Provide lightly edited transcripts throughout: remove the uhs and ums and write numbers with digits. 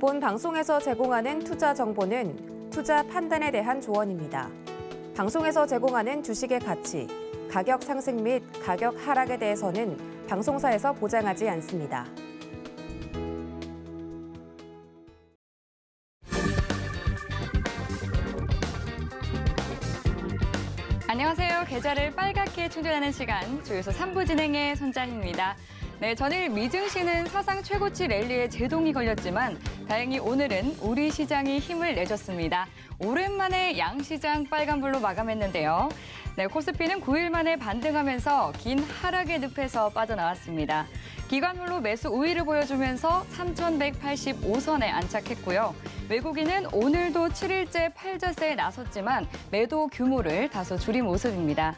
본 방송에서 제공하는 투자 정보는 투자 판단에 대한 조언입니다. 방송에서 제공하는 주식의 가치, 가격 상승 및 가격 하락에 대해서는 방송사에서 보장하지 않습니다. 안녕하세요. 계좌를 빨갛게 충전하는 시간, 주유소 3부 진행의 손자희입니다. 네, 전일 미증시는 사상 최고치 랠리에 제동이 걸렸지만 다행히 오늘은 우리 시장이 힘을 내줬습니다. 오랜만에 양시장 빨간불로 마감했는데요. 네, 코스피는 9일 만에 반등하면서 긴 하락의 늪에서 빠져나왔습니다. 기관홀로 매수 우위를 보여주면서 3,185선에 안착했고요. 외국인은 오늘도 7일째 팔자세에 나섰지만 매도 규모를 다소 줄인 모습입니다.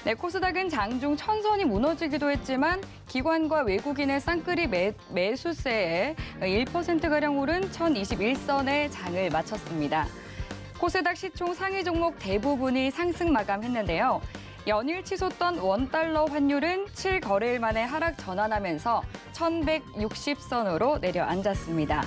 네, 코스닥은 장중 1000선이 무너지기도 했지만 기관과 외국인의 쌍끌이 매수세에 1%가량 오른 1021선에 장을 마쳤습니다. 코스닥 시총 상위 종목 대부분이 상승 마감했는데요. 연일 치솟던 원달러 환율은 7거래일 만에 하락 전환하면서 1160선으로 내려앉았습니다.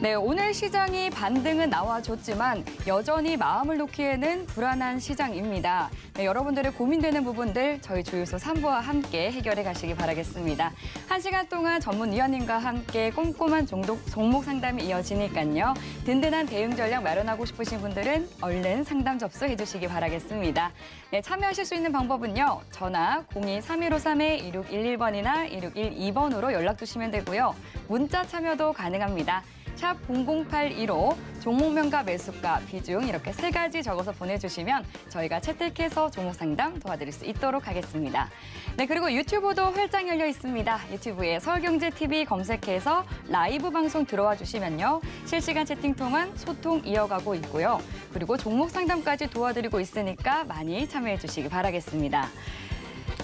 네, 오늘 시장이 반등은 나와줬지만 여전히 마음을 놓기에는 불안한 시장입니다. 네, 여러분들의 고민되는 부분들 저희 주유소 3부와 함께 해결해 가시기 바라겠습니다. 1시간 동안 전문위원님과 함께 꼼꼼한 종목 상담이 이어지니까요. 든든한 대응 전략 마련하고 싶으신 분들은 얼른 상담 접수해 주시기 바라겠습니다. 네, 참여하실 수 있는 방법은요. 전화 02-3153-2611번이나 1612번으로 연락 주시면 되고요. 문자 참여도 가능합니다. 샵 00815, 종목명과 매수가, 비중 이렇게 3가지 적어서 보내주시면 저희가 채택해서 종목 상담 도와드릴 수 있도록 하겠습니다. 네, 그리고 유튜브도 활짝 열려 있습니다. 유튜브에 서울경제TV 검색해서 라이브 방송 들어와 주시면요. 실시간 채팅 통한 소통 이어가고 있고요. 그리고 종목 상담까지 도와드리고 있으니까 많이 참여해 주시기 바라겠습니다.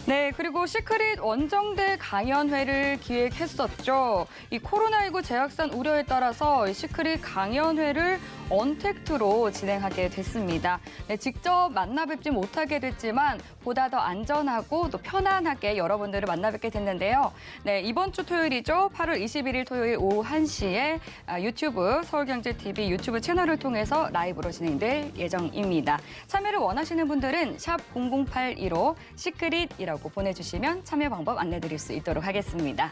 네, 그리고 시크릿 원정대 강연회를 기획했었죠. 이 코로나19 재확산 우려에 따라서 시크릿 강연회를 언택트로 진행하게 됐습니다. 네, 직접 만나 뵙지 못하게 됐지만 보다 더 안전하고 또 편안하게 여러분들을 만나 뵙게 됐는데요. 네, 이번 주 토요일이죠. 8월 21일 토요일 오후 1시에 유튜브 서울경제TV 유튜브 채널을 통해서 라이브로 진행될 예정입니다. 참여를 원하시는 분들은 샵 00815 시크릿이라고 보내주시면 참여 방법 안내드릴 수 있도록 하겠습니다.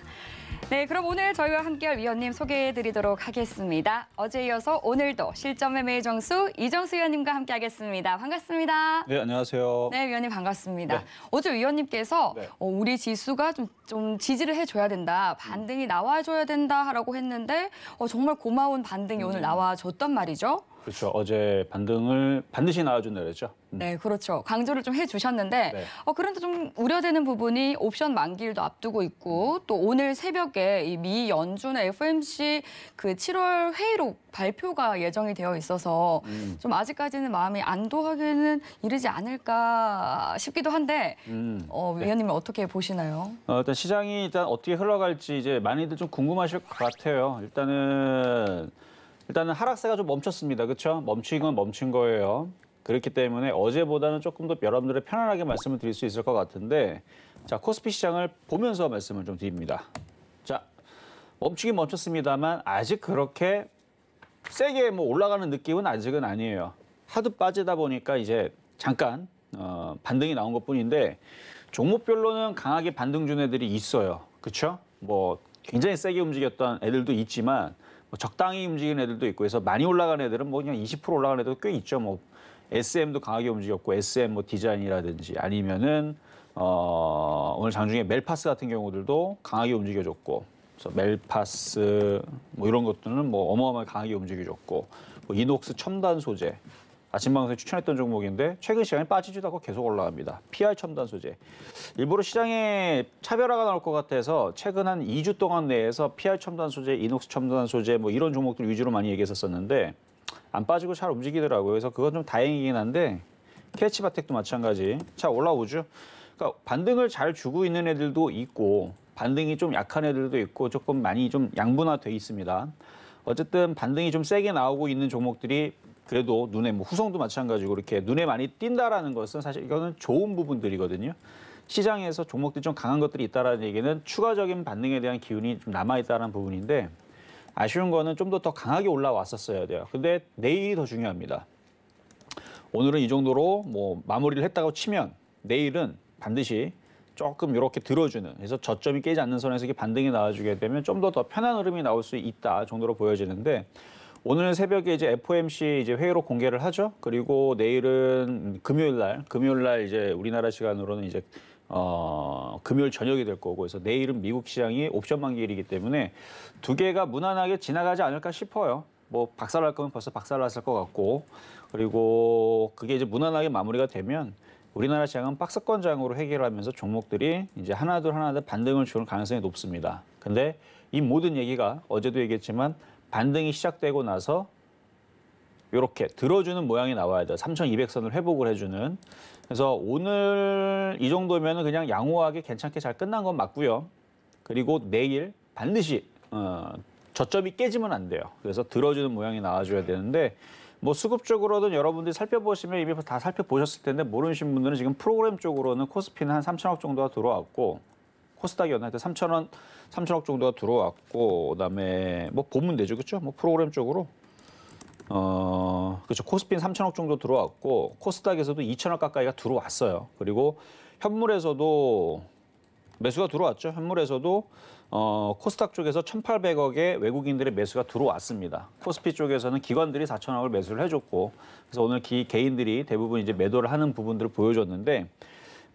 네, 그럼 오늘 저희와 함께할 위원님 소개해드리도록 하겠습니다. 어제 이어서 오늘도 실전 매매의 정수 이정수 위원님과 함께하겠습니다. 반갑습니다. 네, 안녕하세요. 네, 위원님 반갑습니다. 네. 어제 위원님께서 네. 우리 지수가 좀 지지를 해줘야 된다, 반등이 나와줘야 된다라고 했는데 정말 고마운 반등이 오늘 나와줬단 말이죠. 그렇죠. 어제 반등을 반드시 나와준다 그랬죠. 네, 그렇죠. 강조를 좀 해주셨는데 네. 그런데 좀 우려되는 부분이 옵션 만기일도 앞두고 있고 또 오늘 새벽에 이 미 연준의 FOMC 그 7월 회의록 발표가 예정이 되어 있어서 좀 아직까지는 마음이 안도하기는 이르지 않을까 싶기도 한데 위원님은 어떻게 보시나요? 일단 시장이 어떻게 흘러갈지 이제 많이들 좀 궁금하실 것 같아요. 일단은 하락세가 좀 멈췄습니다. 그렇죠? 멈춘 건 멈춘 거예요. 그렇기 때문에 어제보다는 조금 더 여러분들의 편안하게 말씀을 드릴 수 있을 것 같은데 자, 코스피 시장을 보면서 말씀을 좀 드립니다. 자, 멈추긴 멈췄습니다만 아직 그렇게 세게 올라가는 느낌은 아직은 아니에요. 하도 빠지다 보니까 이제 잠깐 반등이 나온 것뿐인데 종목별로는 강하게 반등 준 애들이 있어요. 그렇죠? 굉장히 세게 움직였던 애들도 있지만 적당히 움직이는 애들도 있고 해서 많이 올라간 애들은 그냥 20% 올라간 애들도 꽤 있죠. SM도 강하게 움직였고 SM 디자인이라든지 아니면은 오늘 장중에 멜파스 같은 경우들도 강하게 움직여줬고 그래서 멜파스 이런 것들은 어마어마하게 강하게 움직여줬고 이녹스 첨단 소재 아침 방송에 추천했던 종목인데 최근 시간에 빠지지도 않고 계속 올라갑니다. PI 첨단 소재. 일부러 시장에 차별화가 나올 것 같아서 최근 한 2주 동안 내에서 PI 첨단 소재, 이녹스 첨단 소재 이런 종목들 위주로 많이 얘기했었는데 안 빠지고 잘 움직이더라고요. 그래서 그건 좀 다행이긴 한데 캐치바텍도 마찬가지. 자, 올라오죠. 그러니까 반등을 잘 주고 있는 애들도 있고 반등이 좀 약한 애들도 있고 조금 많이 좀 양분화돼 있습니다. 어쨌든 반등이 좀 세게 나오고 있는 종목들이 그래도 눈에 후성도 마찬가지고 이렇게 눈에 많이 띈다라는 것은 사실 이거는 좋은 부분들이거든요. 시장에서 종목들이 좀 강한 것들이 있다라는 얘기는 추가적인 반등에 대한 기운이 좀 남아있다는 부분인데 아쉬운 거는 좀 더 강하게 올라왔었어야 돼요. 근데 내일이 더 중요합니다. 오늘은 이 정도로 뭐 마무리를 했다고 치면 내일은 반드시 조금 이렇게 들어주는, 그래서 저점이 깨지 않는 선에서 이게 반등이 나와주게 되면 좀 더 편한 흐름이 나올 수 있다 정도로 보여지는데, 오늘 새벽에 이제 FOMC 이제 회의로 공개를 하죠. 그리고 내일은 금요일 날 이제 우리나라 시간으로는 이제 금요일 저녁이 될 거고, 그래서 내일은 미국 시장이 옵션 만기일이기 때문에 두 개가 무난하게 지나가지 않을까 싶어요. 뭐 박살날 거면 벌써 박살났을 것 같고, 그리고 그게 이제 무난하게 마무리가 되면 우리나라 시장은 박스권장으로 해결하면서 종목들이 이제 하나둘 반등을 주는 가능성이 높습니다. 근데 이 모든 얘기가 어제도 얘기했지만 반등이 시작되고 나서 이렇게 들어주는 모양이 나와야 돼요. 3,200선을 회복을 해주는. 그래서 오늘 이 정도면 그냥 양호하게 괜찮게 잘 끝난 건 맞고요. 그리고 내일 반드시 저점이 깨지면 안 돼요. 그래서 들어주는 모양이 나와줘야 되는데, 뭐 수급적으로는 여러분들이 살펴보시면 이미 다 살펴보셨을 텐데 모르시는 분들은 지금 프로그램 쪽으로는 코스피는 한 3천억 정도가 들어왔고, 코스닥이었나? 3천억 정도가 들어왔고, 그다음에 뭐 보면 되죠, 그렇죠? 뭐 프로그램 쪽으로 그렇죠. 코스피는 3천억 정도 들어왔고, 코스닥에서도 2천억 가까이가 들어왔어요. 그리고 현물에서도 매수가 들어왔죠. 현물에서도 코스닥 쪽에서 1,800억의 외국인들의 매수가 들어왔습니다. 코스피 쪽에서는 기관들이 4천억을 매수를 해줬고, 그래서 오늘 개인들이 대부분 이제 매도를 하는 부분들을 보여줬는데,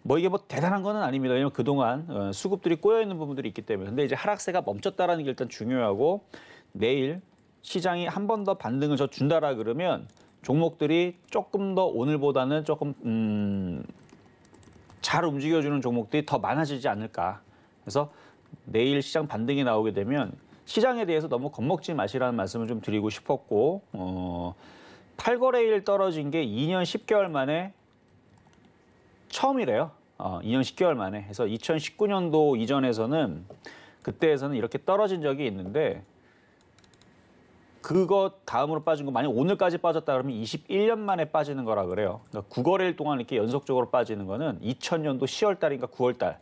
뭐 이게 뭐 대단한 거는 아닙니다. 왜냐면 그동안 수급들이 꼬여 있는 부분들이 있기 때문에. 근데 이제 하락세가 멈췄다라는 게 일단 중요하고, 내일 시장이 한 번 더 반등을 준다라 그러면 종목들이 조금 더 오늘보다는 조금 잘 움직여주는 종목들이 더 많아지지 않을까. 그래서 내일 시장 반등이 나오게 되면 시장에 대해서 너무 겁먹지 마시라는 말씀을 좀 드리고 싶었고, 8거래일 떨어진 게 2년 10개월 만에 처음이래요. 2년 10개월 만에. 그래서 2019년도 이전에서는, 그때에서는 이렇게 떨어진 적이 있는데, 그거 다음으로 빠진 거, 만약 오늘까지 빠졌다 그러면 21년 만에 빠지는 거라 그래요. 그러니까 9거래일 동안 이렇게 연속적으로 빠지는 거는 2000년도 10월 달인가 9월 달,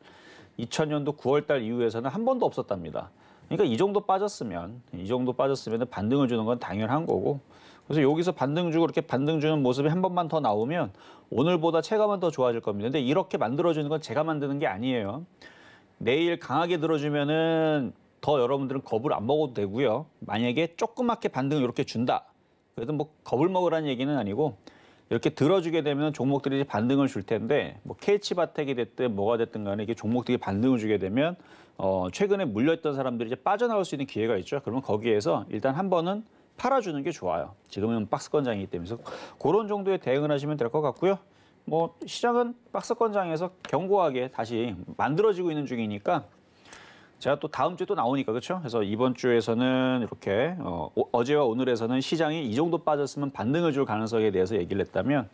2000년도 9월 달 이후에서는 한 번도 없었답니다. 그러니까 이 정도 빠졌으면 반등을 주는 건 당연한 거고, 그래서 여기서 반등 주고 이렇게 반등 주는 모습이 한 번만 더 나오면 오늘보다 체감은 더 좋아질 겁니다. 근데 이렇게 만들어주는 건 제가 만드는 게 아니에요. 내일 강하게 들어주면은 더 여러분들은 겁을 안 먹어도 되고요. 만약에 조그맣게 반등을 이렇게 준다, 그래도 뭐 겁을 먹으라는 얘기는 아니고, 이렇게 들어주게 되면 종목들이 반등을 줄 텐데, 뭐 KH바텍이 됐든 뭐가 됐든 간에 이게 종목들이 반등을 주게 되면 최근에 물려있던 사람들이 이제 빠져나올 수 있는 기회가 있죠. 그러면 거기에서 일단 한 번은 팔아주는 게 좋아요. 지금은 박스권장이기 때문에. 그래서 그런 정도의 대응을 하시면 될 것 같고요. 뭐 시장은 박스권장에서 견고하게 다시 만들어지고 있는 중이니까, 제가 또 다음 주에 또 나오니까, 그렇죠? 그래서 이번 주에서는 이렇게 어제와 오늘에서는 시장이 이 정도 빠졌으면 반등을 줄 가능성에 대해서 얘기를 했다면,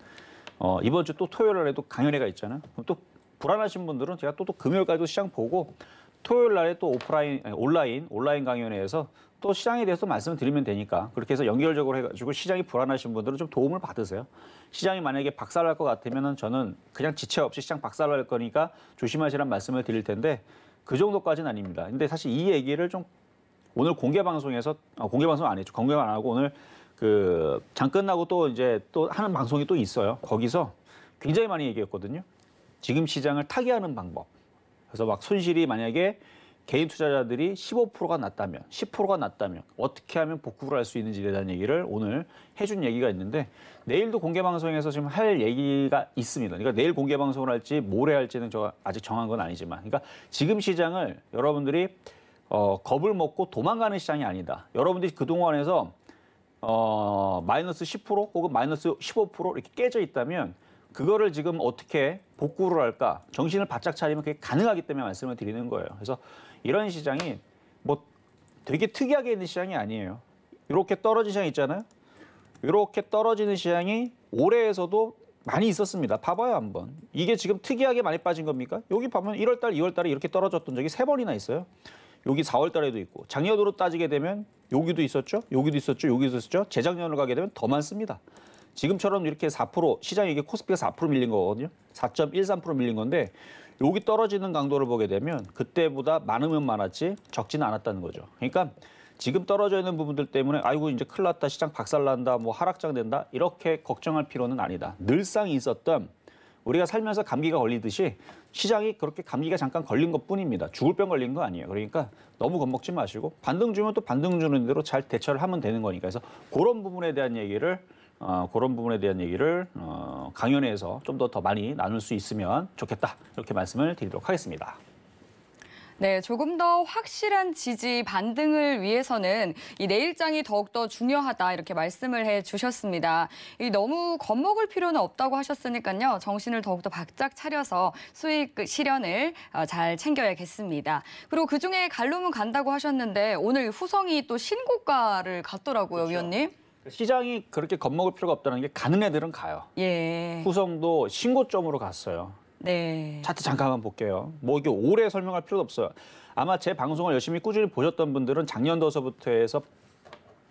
이번 주 또 토요일 날에도 강연회가 있잖아요. 그럼 또 불안하신 분들은 제가 또 금요일까지도 시장 보고 토요일 날에 또 온라인 강연회에서 또 시장에 대해서 말씀을 드리면 되니까, 그렇게 해서 연결적으로 해가지고 시장이 불안하신 분들은 좀 도움을 받으세요. 시장이 만약에 박살날 것 같으면은 저는 그냥 지체 없이 시장 박살날 거니까 조심하시라는 말씀을 드릴 텐데, 그 정도까지는 아닙니다. 근데 사실 이 얘기를 좀 오늘 공개 방송에서 공개 방송 안 했죠. 공개 안 하고 오늘 그 장 끝나고 또 이제 또 하는 방송이 또 있어요. 거기서 굉장히 많이 얘기했거든요. 지금 시장을 타개하는 방법. 그래서 막 손실이 만약에 개인 투자자들이 15%가 났다면, 10%가 났다면 어떻게 하면 복구를 할 수 있는지에 대한 얘기를 오늘 해준 얘기가 있는데, 내일도 공개 방송에서 지금 할 얘기가 있습니다. 그러니까 내일 공개 방송을 할지 모레 할지는 저 아직 정한 건 아니지만, 그러니까 지금 시장을 여러분들이 겁을 먹고 도망가는 시장이 아니다. 여러분들이 그동안에서 마이너스 10% 혹은 마이너스 15% 이렇게 깨져 있다면 그거를 지금 어떻게 복구를 할까? 정신을 바짝 차리면 그게 가능하기 때문에 말씀을 드리는 거예요. 그래서 이런 시장이 뭐 되게 특이하게 있는 시장이 아니에요. 이렇게 떨어진 시장 있잖아요. 이렇게 떨어지는 시장이 올해에서도 많이 있었습니다. 봐봐요, 한번. 이게 지금 특이하게 많이 빠진 겁니까? 여기 보면 1월 달, 2월 달에 이렇게 떨어졌던 적이 3번이나 있어요. 여기 4월 달에도 있고, 작년으로 따지게 되면 여기도 있었죠. 여기도 있었죠. 여기도 있었죠. 재작년으로 가게 되면 더 많습니다. 지금처럼 이렇게 4%, 시장이 이게 코스피가 4% 밀린 거거든요. 4.13% 밀린 건데, 여기 떨어지는 강도를 보게 되면 그때보다 많으면 많았지 적지는 않았다는 거죠. 그러니까 지금 떨어져 있는 부분들 때문에 아이고 이제 큰일 났다, 시장 박살난다, 뭐 하락장 된다 이렇게 걱정할 필요는 아니다. 늘상 있었던 우리가 살면서 감기가 걸리듯이 시장이 그렇게 감기가 잠깐 걸린 것뿐입니다. 죽을 병 걸린 거 아니에요. 그러니까 너무 겁먹지 마시고 반등 주면 또 반등 주는 대로 잘 대처를 하면 되는 거니까. 그래서 그런 부분에 대한 얘기를 강연회에서 좀 더 많이 나눌 수 있으면 좋겠다. 이렇게 말씀을 드리도록 하겠습니다. 네, 조금 더 확실한 지지 반등을 위해서는 이 내일장이 더욱더 중요하다 이렇게 말씀을 해주셨습니다. 너무 겁먹을 필요는 없다고 하셨으니까요. 정신을 더욱더 바짝 차려서 수익 실현을 잘 챙겨야겠습니다. 그리고 그중에 갈룸은 간다고 하셨는데 오늘 후성이 또 신고가를 갔더라고요, 그렇죠. 위원님. 시장이 그렇게 겁먹을 필요가 없다는 게 가는 애들은 가요. 예. 후성도 신고점으로 갔어요. 네. 차트 잠깐만 볼게요. 뭐 이게 오래 설명할 필요도 없어요. 아마 제 방송을 열심히 꾸준히 보셨던 분들은 작년도서부터 해서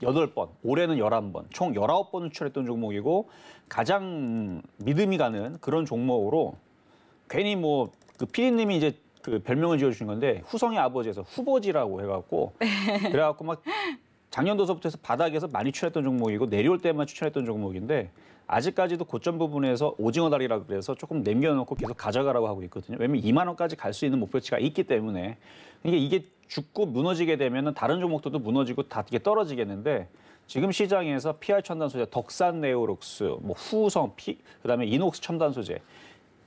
8번, 올해는 11번, 총 19번 추출했던 종목이고 가장 믿음이 가는 그런 종목으로 괜히 뭐 그 PD님이 이제 그 별명을 지어주신 건데 후성의 아버지에서 후보지라고 해갖고 그래갖고 막 작년도서부터 해서 바닥에서 많이 추천했던 종목이고 내려올 때만 추천했던 종목인데 아직까지도 고점 부분에서 오징어 다리라 그래서 조금 남겨놓고 계속 가져가라고 하고 있거든요. 왜냐면 2만 원까지 갈 수 있는 목표치가 있기 때문에 이게 죽고 무너지게 되면은 다른 종목들도 무너지고 다 이게 떨어지겠는데 지금 시장에서 PR 첨단 소재, 덕산 네오록스, 뭐 후성, 그다음에 이녹스 첨단 소재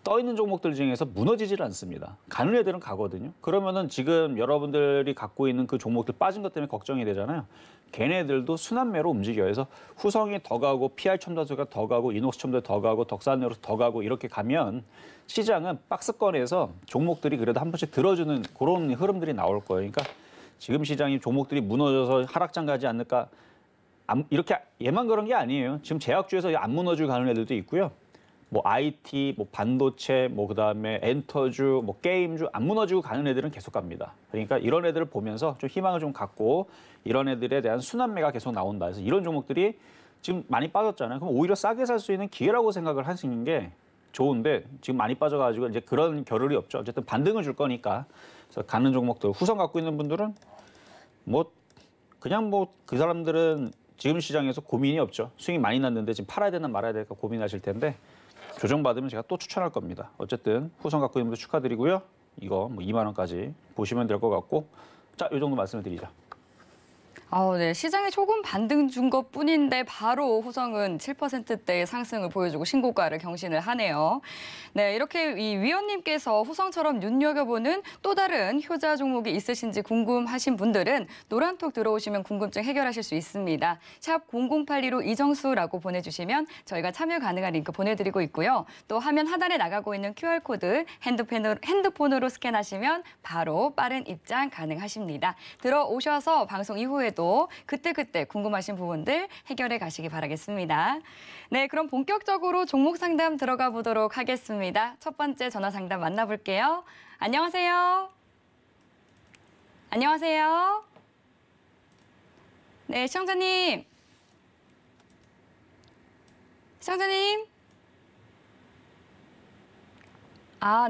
떠 있는 종목들 중에서 무너지질 않습니다. 가는 애들은 가거든요. 그러면은 지금 여러분들이 갖고 있는 그 종목들 빠진 것 때문에 걱정이 되잖아요. 걔네들도 순환매로 움직여요. 그래서 후성이 더 가고 PR 첨단소가 더 가고 이녹스 첨단 더 가고 덕산 네오록스 더 가고 이렇게 가면 시장은 박스권에서 종목들이 그래도 한 번씩 들어주는 그런 흐름들이 나올 거예요. 그러니까 지금 시장이 종목들이 무너져서 하락장 가지 않을까 이렇게 얘만 그런 게 아니에요. 지금 제약주에서 안 무너지고 가는 애들도 있고요. 뭐 IT, 뭐 반도체, 뭐 그다음에 엔터주, 뭐 게임주 안 무너지고 가는 애들은 계속 갑니다. 그러니까 이런 애들을 보면서 좀 희망을 좀 갖고 이런 애들에 대한 순환매가 계속 나온다. 그래서 이런 종목들이 지금 많이 빠졌잖아요. 그럼 오히려 싸게 살 수 있는 기회라고 생각을 하시는 게 좋은데 지금 많이 빠져가지고 이제 그런 겨를이 없죠. 어쨌든 반등을 줄 거니까. 그래서 가는 종목들 후성 갖고 있는 분들은 뭐 그냥 뭐 그 사람들은 지금 시장에서 고민이 없죠. 수익이 많이 났는데 지금 팔아야 되나 말아야 될까 고민하실 텐데. 조정받으면 제가 또 추천할 겁니다. 어쨌든 후성 갖고 있는 분들 축하드리고요. 이거 뭐 2만 원까지 보시면 될 것 같고 자, 이 정도 말씀을 드리죠. 네. 시장에 조금 반등 준 것뿐인데 바로 후성은 7%대의 상승을 보여주고 신고가를 경신을 하네요. 네, 이렇게 이 위원님께서 후성처럼 눈여겨보는 또 다른 효자 종목이 있으신지 궁금하신 분들은 노란톡 들어오시면 궁금증 해결하실 수 있습니다. 샵 0082로 이정수라고 보내주시면 저희가 참여 가능한 링크 보내드리고 있고요. 또 화면 하단에 나가고 있는 QR코드 핸드폰으로 스캔하시면 바로 빠른 입장 가능하십니다. 들어오셔서 방송 이후에도 그때그때 궁금하신 부분들 해결해 가시기 바라겠습니다. 네, 그럼 본격적으로 종목 상담 들어가 보도록 하겠습니다. 첫 번째 전화 상담 만나볼게요. 안녕하세요. 안녕하세요. 네, 시청자님. 시청자님.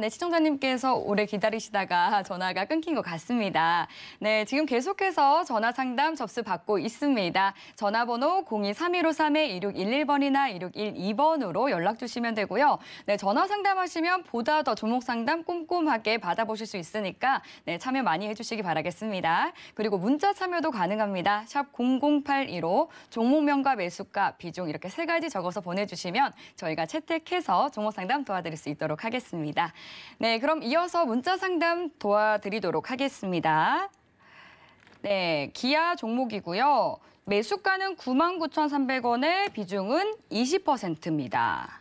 네, 시청자님께서 오래 기다리시다가 전화가 끊긴 것 같습니다. 네, 지금 계속해서 전화 상담 접수 받고 있습니다. 전화번호 023153-2611번이나 2612번으로 연락 주시면 되고요. 네, 전화 상담하시면 보다 더 종목 상담 꼼꼼하게 받아보실 수 있으니까 네, 참여 많이 해주시기 바라겠습니다. 그리고 문자 참여도 가능합니다. 샵 0082로 종목명과 매수가, 비중 이렇게 3가지 적어서 보내주시면 저희가 채택해서 종목 상담 도와드릴 수 있도록 하겠습니다. 네, 그럼 이어서 문자 상담 도와드리도록 하겠습니다. 네, 기아 종목이고요. 매수가는 99,300원에 비중은 20%입니다.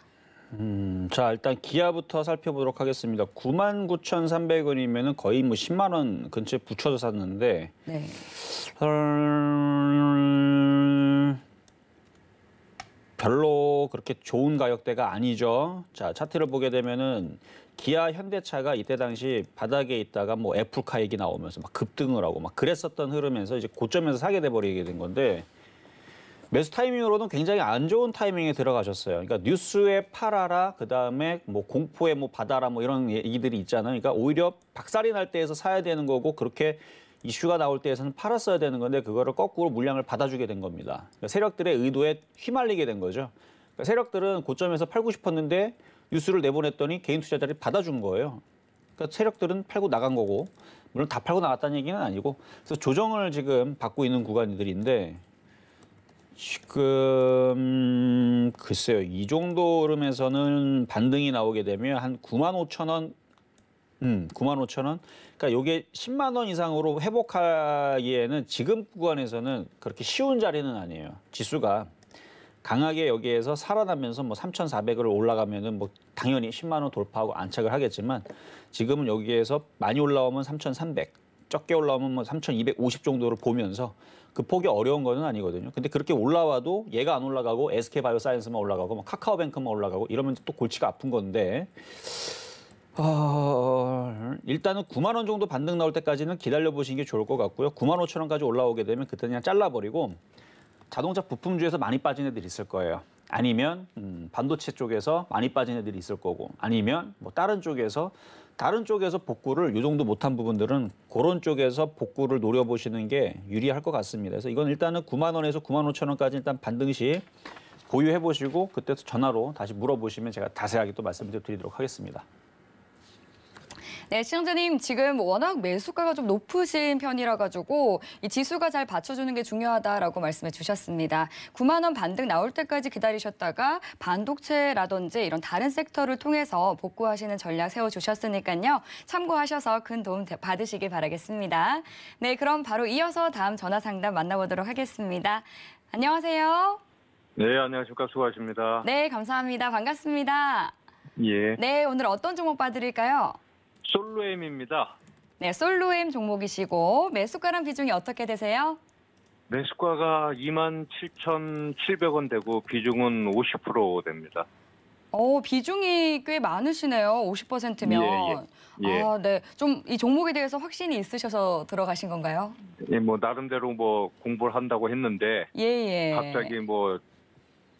자, 일단 기아부터 살펴보도록 하겠습니다. 99,300원이면 거의 뭐 10만 원 근처에 붙여서 샀는데 네. 별로 그렇게 좋은 가격대가 아니죠. 자, 차트를 보게 되면은 기아, 현대차가 이때 당시 바닥에 있다가 뭐 애플카 얘기 나오면서 막 급등을 하고 막 그랬었던 흐름에서 이제 고점에서 사게 돼 버리게 된 건데 매수 타이밍으로는 굉장히 안 좋은 타이밍에 들어가셨어요. 그러니까 뉴스에 팔아라, 그다음에 뭐 공포에 뭐 받아라 뭐 이런 얘기들이 있잖아요. 그러니까 오히려 박살이 날 때에서 사야 되는 거고 그렇게 이슈가 나올 때에서는 팔았어야 되는 건데 그거를 거꾸로 물량을 받아주게 된 겁니다. 그러니까 세력들의 의도에 휘말리게 된 거죠. 그러니까 세력들은 고점에서 팔고 싶었는데 뉴스를 내보냈더니 개인 투자자들이 받아준 거예요. 그러니까 세력들은 팔고 나간 거고 물론 다 팔고 나갔다는 얘기는 아니고 그래서 조정을 지금 받고 있는 구간들인데 지금 글쎄요. 이 정도 흐름에서는 반등이 나오게 되면 한 95,000원 95,000원. 그러니까 이게 10만 원 이상으로 회복하기에는 지금 구간에서는 그렇게 쉬운 자리는 아니에요. 지수가 강하게 여기에서 살아나면서 뭐 3,400을 올라가면은 뭐 당연히 10만 원 돌파하고 안착을 하겠지만 지금은 여기에서 많이 올라오면 3,300, 적게 올라오면 뭐 3,250 정도를 보면서 그 폭이 어려운 거는 아니거든요. 근데 그렇게 올라와도 얘가 안 올라가고 SK바이오사이언스만 올라가고 뭐 카카오뱅크만 올라가고 이러면 또 골치가 아픈 건데 일단은 9만 원 정도 반등 나올 때까지는 기다려보시는 게 좋을 것 같고요. 9만 5천 원까지 올라오게 되면 그때 그냥 잘라버리고 자동차 부품주에서 많이 빠진 애들이 있을 거예요. 아니면 반도체 쪽에서 많이 빠진 애들이 있을 거고 아니면 뭐 다른 쪽에서 복구를 이 정도 못한 부분들은 그런 쪽에서 복구를 노려보시는 게 유리할 것 같습니다. 그래서 이건 일단은 9만 원에서 9만 5천 원까지 일단 반등 시 보유해 보시고 그때 전화로 다시 물어보시면 제가 자세하게 또 말씀드리도록 하겠습니다. 네, 시청자님 지금 워낙 매수가가 좀 높으신 편이라 가지고 이 지수가 잘 받쳐주는 게 중요하다라고 말씀해 주셨습니다. 9만 원 반등 나올 때까지 기다리셨다가 반도체라든지 이런 다른 섹터를 통해서 복구하시는 전략 세워주셨으니까요. 참고하셔서 큰 도움 받으시길 바라겠습니다. 네, 그럼 바로 이어서 다음 전화 상담 만나보도록 하겠습니다. 안녕하세요. 네, 안녕하십니까. 수고하십니다. 네, 감사합니다. 반갑습니다. 예. 네, 오늘 어떤 종목 봐드릴까요? 솔로엠입니다. 네, 솔로엠 종목이시고 매수가랑 비중이 어떻게 되세요? 매수가가 27,700원 되고 비중은 50% 됩니다. 비중이 꽤 많으시네요. 50%면. 예. 아, 네. 좀 이 종목에 대해서 확신이 있으셔서 들어가신 건가요? 예, 뭐 나름대로 뭐 공부를 한다고 했는데 예. 갑자기 뭐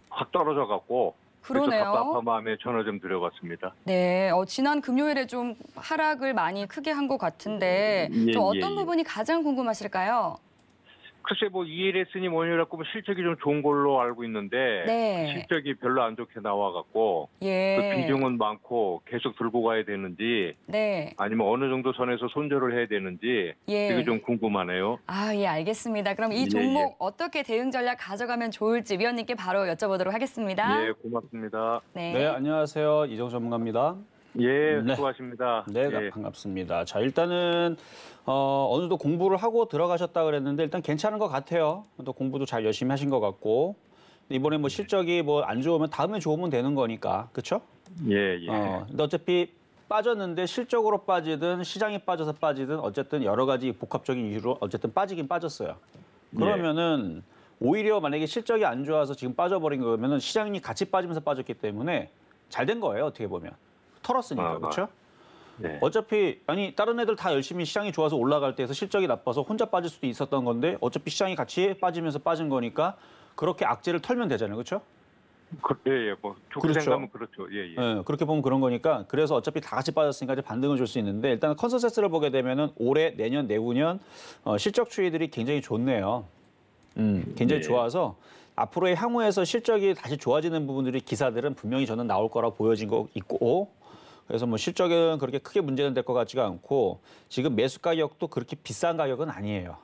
확 떨어져 갖고 그러네요. 답답한 마음에 전화 좀 드려봤습니다. 네. 지난 금요일에 좀 하락을 많이 크게 한 것 같은데 좀 어떤 부분이 가장 궁금하실까요? 글쎄 뭐 ELS님 원유라고 뭐 실적이 좀 좋은 걸로 알고 있는데 네. 실적이 별로 안 좋게 나와갖고 예. 그 비중은 많고 계속 들고 가야 되는지 네. 아니면 어느 정도 선에서 손절을 해야 되는지 예. 이게 좀 궁금하네요. 아, 예, 알겠습니다. 그럼 이 종목 어떻게 대응 전략 가져가면 좋을지 위원님께 바로 여쭤보도록 하겠습니다. 예, 고맙습니다. 네, 안녕하세요. 이정 전문가입니다. 예, 네. 수고하십니다. 네, 예. 반갑습니다. 자, 일단은 어느 정도 공부를 하고 들어가셨다 그랬는데 일단 괜찮은 것 같아요. 또 공부도 잘 열심히 하신 것 같고 이번에 뭐 실적이 뭐 안 좋으면 다음에 좋으면 되는 거니까, 그렇죠? 예. 근데 어차피 빠졌는데 실적으로 빠지든 시장이 빠져서 빠지든 어쨌든 여러 가지 복합적인 이유로 어쨌든 빠지긴 빠졌어요. 그러면은 오히려 만약에 실적이 안 좋아서 지금 빠져버린 거면은 시장이 같이 빠지면서 빠졌기 때문에 잘 된 거예요, 어떻게 보면. 털었으니까, 그렇죠? 네. 어차피 아니 다른 애들 다 열심히 시장이 좋아서 올라갈 때에서 실적이 나빠서 혼자 빠질 수도 있었던 건데 어차피 시장이 같이 빠지면서 빠진 거니까 그렇게 악재를 털면 되잖아요, 그렇죠? 예, 뭐 좋게 그렇죠. 생각하면 그렇죠. 예. 네, 그렇게 보면 그런 거니까 그래서 어차피 다 같이 빠졌으니까 이제 반등을 줄 수 있는데 일단 컨센서스를 보게 되면은 올해, 내년, 내후년 실적 추이들이 굉장히 좋네요. 굉장히 좋아서 앞으로의 향후에서 실적이 다시 좋아지는 부분들이 기사들은 분명히 저는 나올 거라고 보여진 거 있고. 그래서 뭐 실적은 그렇게 크게 문제는 될 것 같지가 않고 지금 매수 가격도 그렇게 비싼 가격은 아니에요.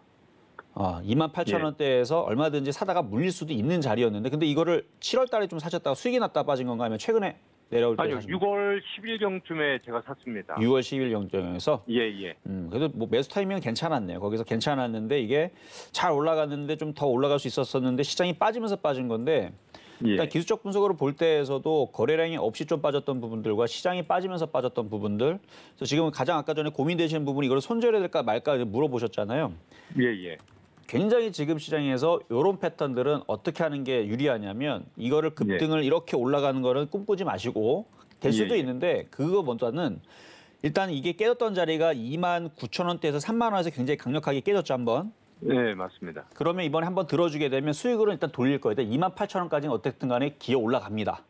28,000원대에서 얼마든지 사다가 물릴 수도 있는 자리였는데 근데 이거를 7월 달에 좀 사셨다가 수익이 났다 빠진 건가 하면 최근에 내려올 때 아니요, 사신 6월 10일경쯤에 제가 샀습니다. 6월 10일 영장에서 예. 그래도 뭐 매수 타이밍은 괜찮았네요. 거기서 괜찮았는데 이게 잘 올라갔는데 좀 더 올라갈 수 있었었는데 시장이 빠지면서 빠진 건데 일단 기술적 분석으로 볼 때에서도 거래량이 없이 좀 빠졌던 부분들과 시장이 빠지면서 빠졌던 부분들. 그래서 지금 가장 아까 전에 고민되시는 부분이 이걸 손절해야 될까 말까 물어보셨잖아요. 예. 굉장히 지금 시장에서 이런 패턴들은 어떻게 하는 게 유리하냐면 이거를 급등을 이렇게 올라가는 거는 꿈꾸지 마시고 될 수도 있는데 그거보다는 일단 이게 깨졌던 자리가 29,000원대에서 3만 원에서 굉장히 강력하게 깨졌죠 한번. 네, 맞습니다. 그러면 이번에 한번 들어주게 되면 수익으로 일단 돌릴 거예요. 28,000원까지는 어쨌든 간에 기어 올라갑니다.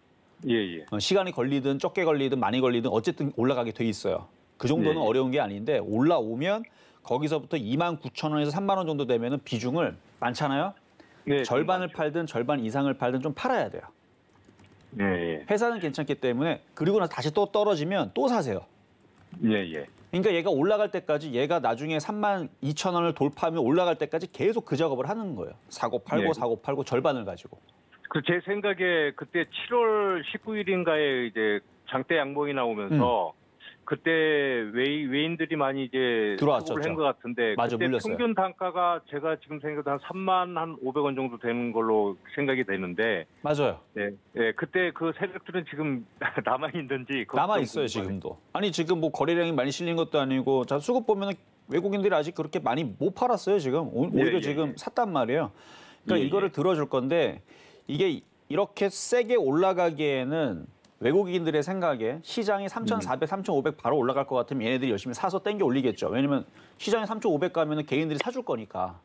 예. 시간이 걸리든 적게 걸리든 많이 걸리든 어쨌든 올라가게 돼 있어요. 그 정도는 어려운 게 아닌데 올라오면 거기서부터 29,000원에서 3만 원 정도 되면은 비중을 많잖아요. 네, 절반을 팔든 절반 이상을 팔든 좀 팔아야 돼요. 예, 예. 회사는 괜찮기 때문에 그리고 나서 다시 또 떨어지면 또 사세요. 예, 예. 그러니까 얘가 올라갈 때까지 얘가 나중에 32,000원을 돌파하면 올라갈 때까지 계속 그 작업을 하는 거예요. 사고 팔고 예. 사고 팔고 절반을 가지고. 그 제 생각에 그때 7월 19일인가에 이제 장대 양봉이 나오면서 그때 외인들이 많이 이제 들어왔었죠. 수급을 한 것 같은데 맞아, 그때 물렸어요. 평균 단가가 제가 지금 생각해도 한 3만 한 500원 정도 되는 걸로 생각이 되는데 맞아요. 네, 네 그때 그 세력들은 지금 남아 있는지 남아 있어요 지금도. 아니 지금 뭐 거래량이 많이 실린 것도 아니고 자 수급 보면은 외국인들이 아직 그렇게 많이 못 팔았어요 지금. 오히려 예, 지금 예. 샀단 말이에요. 그러니까 예, 이거를 들어줄 건데 이게 이렇게 세게 올라가기에는 외국인들의 생각에 시장이 3,400, 3,500 바로 올라갈 것 같으면 얘네들이 열심히 사서 땡겨 올리겠죠. 왜냐면 시장이 3,500 가면은 개인들이 사줄 거니까.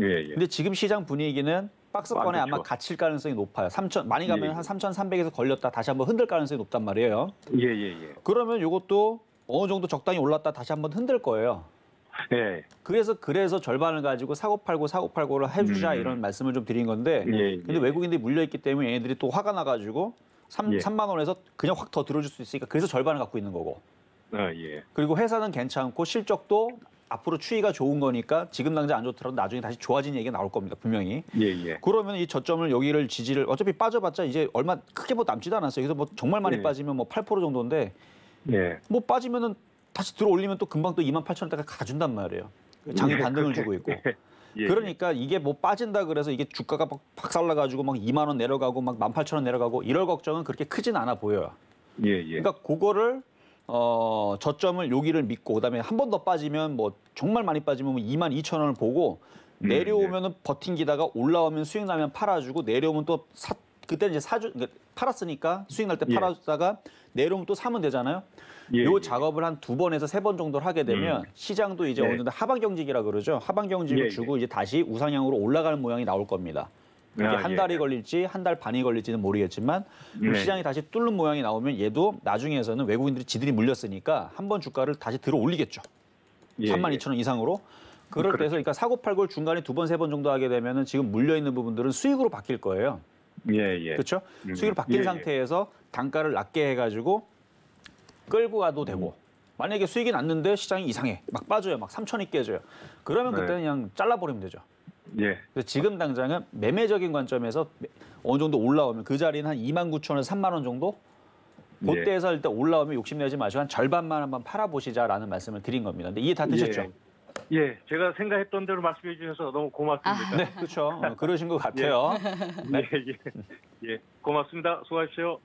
예, 예. 근데 지금 시장 분위기는 박스권에 안 아마 좋죠. 갇힐 가능성이 높아요. 3,000 많이 가면 예, 예. 한 3,300에서 걸렸다 다시 한번 흔들 가능성이 높단 말이에요. 예, 예, 예. 그러면 이것도 어느 정도 적당히 올랐다 다시 한번 흔들 거예요. 예. 그래서 절반을 가지고 사고 팔고를 해주자 이런 말씀을 좀 드린 건데 예, 근데 예. 외국인들이 물려있기 때문에 얘네들이 또 화가 나가지고 예. 3만 원에서 그냥 확 더 들어줄 수 있으니까 그래서 절반을 갖고 있는 거고 예. 그리고 회사는 괜찮고 실적도 앞으로 추이가 좋은 거니까 지금 당장 안 좋더라도 나중에 다시 좋아지는 얘기가 나올 겁니다 분명히. 예, 예. 그러면 이 저점을 여기를 지지를 어차피 빠져봤자 이제 얼마 크게 뭐 남지도 않았어요. 그래서 뭐 정말 많이 예. 빠지면 뭐 8% 정도인데 예. 뭐 빠지면은 다시 들어올리면 또 금방 또 28,000원대까지 가준단 말이에요. 장이 반등을 주고 있고. 예. 그러니까 이게 뭐 빠진다 그래서 이게 주가가 막 박살나가지고 막 2만 원 내려가고 막 18,000원 내려가고 이럴 걱정은 그렇게 크진 않아 보여요. 예, 예. 그러니까 그거를 저점을 여기를 믿고 그다음에 한 번 더 빠지면 뭐 정말 많이 빠지면 뭐 22,000원을 보고 내려오면은 버팅기다가 올라오면 수익 나면 팔아주고 내려오면 또 그때 이제 그러니까 팔았으니까 수익 날 때 예. 팔아주다가 내려오면 또 사면 되잖아요. 예, 요 예. 작업을 한 2번에서 3번 정도를 하게 되면 시장도 이제 네. 어느 정도 하방 경직이라 그러죠. 하방 경직을 예, 주고 이제 다시 우상향으로 올라가는 모양이 나올 겁니다. 이게 아, 한 예. 달이 걸릴지 한 달 반이 걸릴지는 모르겠지만 네. 시장이 다시 뚫는 모양이 나오면 얘도 나중에서는 외국인들이 지들이 물렸으니까 한번 주가를 다시 들어 올리겠죠. 예, 32,000원 이상으로. 그럴 때서 그러니까 사고 팔고를 중간에 2번, 3번 정도 하게 되면은 지금 물려 있는 부분들은 수익으로 바뀔 거예요. 예, 예. 그렇죠? 수익으로 바뀐 예, 예. 상태에서 단가를 낮게 해가지고 끌고 가도 되고 만약에 수익이 났는데 시장이 이상해 막 빠져요 막 3,000이 깨져요 그러면 네. 그때는 그냥 잘라버리면 되죠. 예. 그래서 지금 당장은 매매적인 관점에서 어느 정도 올라오면 그 자리는 한 29,000원에서 3만 원 정도 그때에서 일단 올라오면 욕심내지 마시고 한 절반만 한번 팔아보시자라는 말씀을 드린 겁니다. 근데 이해 다 되셨죠? 예, 제가 생각했던 대로 말씀해 주셔서 너무 고맙습니다. 네, 그렇죠. 그러신 것 같아요. 네. 예, 예. 예, 고맙습니다. 수고하십시오.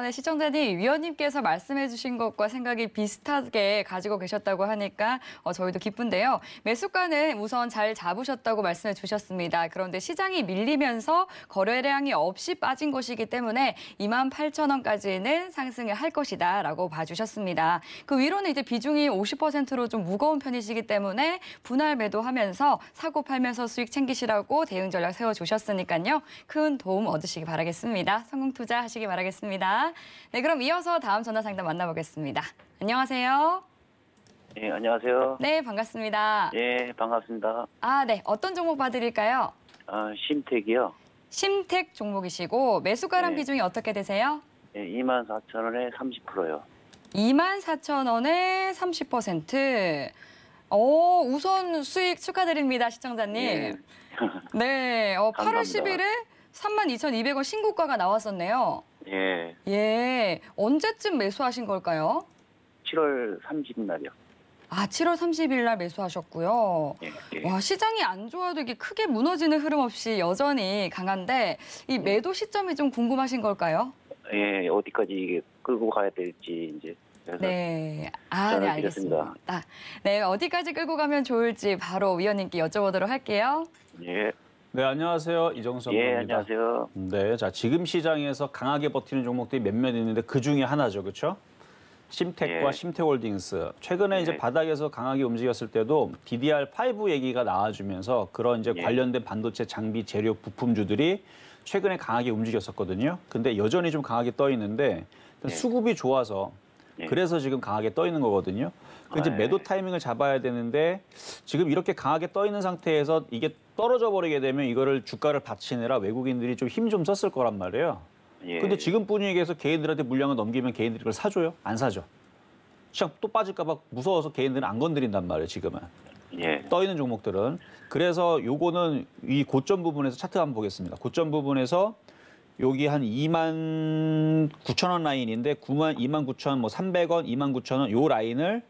네, 시청자님, 위원님께서 말씀해 주신 것과 생각이 비슷하게 가지고 계셨다고 하니까 저희도 기쁜데요. 매수가는 우선 잘 잡으셨다고 말씀해 주셨습니다. 그런데 시장이 밀리면서 거래량이 없이 빠진 것이기 때문에 28,000원까지는 상승을 할 것이다라고 봐주셨습니다. 그 위로는 이제 비중이 50%로 좀 무거운 편이시기 때문에 분할 매도하면서 사고 팔면서 수익 챙기시라고 대응 전략 세워주셨으니까요. 큰 도움 얻으시기 바라겠습니다. 성공 투자하시기 바라겠습니다. 네, 그럼 이어서 다음 전화 상담 만나보겠습니다. 안녕하세요. 예, 안녕하세요. 네, 반갑습니다. 예, 반갑습니다. 네, 어떤 종목 봐드릴까요? 심택이요. 심택 종목이시고 매수가랑 네. 비중이 어떻게 되세요? 예, 24,000원에 30%요. 24,000원에 30%. 우선 수익 축하드립니다, 시청자님. 예. 네, 8월 감사합니다. 10일에 32,200원 신고가가 나왔었네요. 예, 예, 언제쯤 매수하신 걸까요? 7월 30일 날이요. 7월 30일 날 매수하셨고요. 예, 예. 와, 시장이 안 좋아도 이게 크게 무너지는 흐름 없이 여전히 강한데 이 매도 시점이 좀 궁금하신 걸까요? 예, 어디까지 이게 끌고 가야 될지 이제. 그래서 네. 네, 전화를 알겠습니다. 드렸습니다. 네, 어디까지 끌고 가면 좋을지 바로 위원님께 여쭤보도록 할게요. 예, 네, 안녕하세요. 이정수 예, 선배입니다. 안녕하세요. 네, 자 지금 시장에서 강하게 버티는 종목들이 몇몇 있는데 그 중에 하나죠, 그렇죠? 심택과 예. 심택홀딩스. 최근에 이제 예. 바닥에서 강하게 움직였을 때도 DDR5 얘기가 나와주면서 그런 이제 예. 관련된 반도체 장비 재료 부품주들이 최근에 강하게 움직였었거든요. 근데 여전히 좀 강하게 떠 있는데 일단 예. 수급이 좋아서 예. 그래서 지금 강하게 떠 있는 거거든요. 이제 매도 타이밍을 잡아야 되는데 지금 이렇게 강하게 떠 있는 상태에서 이게 떨어져 버리게 되면 이거를 주가를 받치느라 외국인들이 좀 힘 좀 썼을 거란 말이에요. 예. 근데 지금 분위기에서 개인들한테 물량을 넘기면 개인들이 그걸 사줘요? 안 사죠. 시장 또 빠질까 봐 무서워서 개인들은 안 건드린단 말이에요, 지금은. 예. 떠 있는 종목들은. 그래서 요거는 이 고점 부분에서 차트 한번 보겠습니다. 고점 부분에서 여기 한 29,000원 라인인데 29,000, 뭐 300원, 29,000원 요 라인을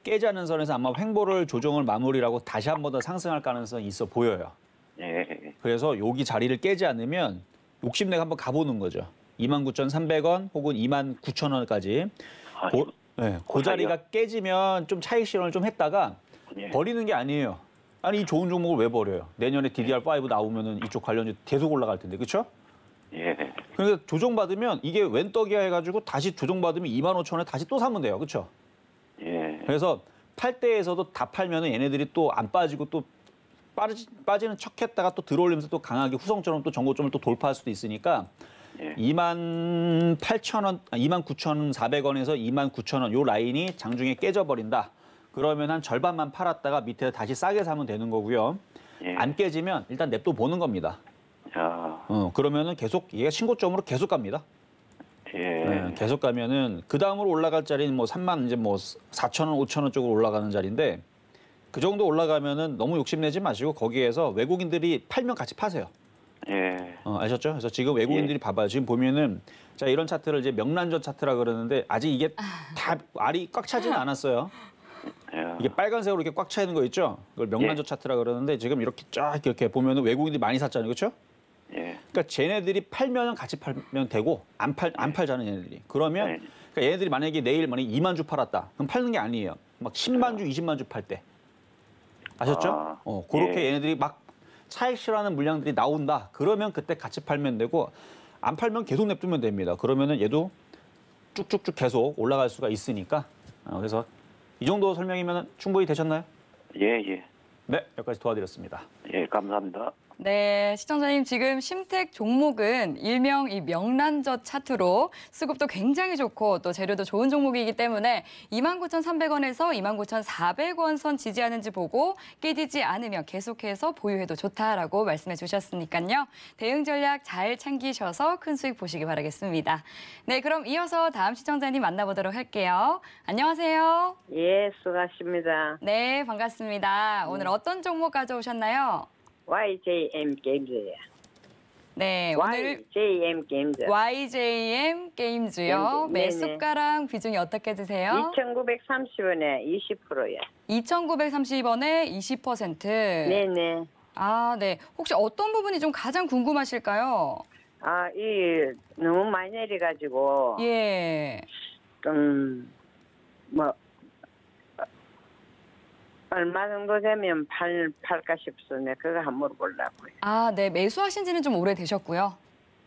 깨지 않는 선에서 아마 횡보를 조정을 마무리라고 다시 한 번 더 상승할 가능성이 있어 보여요. 예. 그래서 여기 자리를 깨지 않으면 욕심내고 한번 가보는 거죠. 29,300원 혹은 29,000원까지. 아, 그 자리가 깨지면 좀 차익 실현을 좀 했다가 예. 버리는 게 아니에요. 아니 이 좋은 종목을 왜 버려요? 내년에 DDR5 나오면은 이쪽 관련주 계속 올라갈 텐데, 그렇죠? 예. 그러니까 조정받으면 이게 웬 떡이야 해가지고 다시 조정받으면 25,000원에 다시 또 사면 돼요, 그렇죠? 예. 그래서 팔 때에서도 다 팔면은 얘네들이 또 안 빠지고 또 빠지는 척했다가 또 들어올리면서 또 강하게 후성처럼 또 전고점을 또 돌파할 수도 있으니까 예. 28,000원, 29,400원에서 29,000원 요 라인이 장중에 깨져버린다. 그러면 한 절반만 팔았다가 밑에 다시 싸게 사면 되는 거고요. 예. 안 깨지면 일단 냅둬 보는 겁니다. 야. 그러면은 계속 얘가 신고점으로 계속 갑니다. 예. 네, 계속 가면은 그 다음으로 올라갈 자리는 뭐 3만 이제 뭐 4,000원, 5,000원 쪽으로 올라가는 자리인데 그 정도 올라가면은 너무 욕심내지 마시고 거기에서 외국인들이 팔면 같이 파세요. 예. 아셨죠? 그래서 지금 외국인들이 봐봐요. 지금 보면은 자 이런 차트를 이제 명란젓 차트라 그러는데 아직 이게 다 알이 꽉 차지는 않았어요. 야. 이게 빨간색으로 이렇게 꽉 차 있는 거 있죠? 그걸 명란젓 차트라 그러는데 지금 이렇게 쫙 이렇게 보면은 외국인들이 많이 샀잖아요, 그렇죠? 예. 그러니까 쟤네들이 팔면은 같이 팔면 되고 안 팔자는 얘네들이. 그러면 네. 그러니까 얘네들이 만약에 만약에 2만 주 팔았다. 그럼 팔는 게 아니에요. 막 10만 주, 20만 주 팔 때. 아셨죠? 아, 그렇게 예. 얘네들이 막 차익 실현하는 물량들이 나온다. 그러면 그때 같이 팔면 되고 안 팔면 계속 냅두면 됩니다. 그러면은 얘도 쭉쭉쭉 계속 올라갈 수가 있으니까. 그래서 이 정도 설명이면 충분히 되셨나요? 예. 예. 네, 여기까지 도와드렸습니다. 예. 감사합니다. 네, 시청자님 지금 심택 종목은 일명 이 명란젓 차트로 수급도 굉장히 좋고 또 재료도 좋은 종목이기 때문에 29,300원에서 29,400원 선 지지하는지 보고 깨지지 않으면 계속해서 보유해도 좋다라고 말씀해 주셨으니까요. 대응 전략 잘 챙기셔서 큰 수익 보시기 바라겠습니다. 네, 그럼 이어서 다음 시청자님 만나보도록 할게요. 안녕하세요. 예, 수고하십니다. 네, 반갑습니다. 오늘 어떤 종목 가져오셨나요? YJM 게임즈예요. 네, 오늘 YJM 게임즈. YJM 게임즈요. 게임즈. 네네. 매수가랑 비중이 어떻게 되세요? 2,930원에 20%야. 2,930원에 20%. 네네. 아, 네. 혹시 어떤 부분이 좀 가장 궁금하실까요? 아, 너무 많이 내려가지고, 예. 얼마 정도 되면 팔까 싶으네. 그거 한번 물어보려고요. 아, 네. 매수하신 지는 좀 오래되셨고요.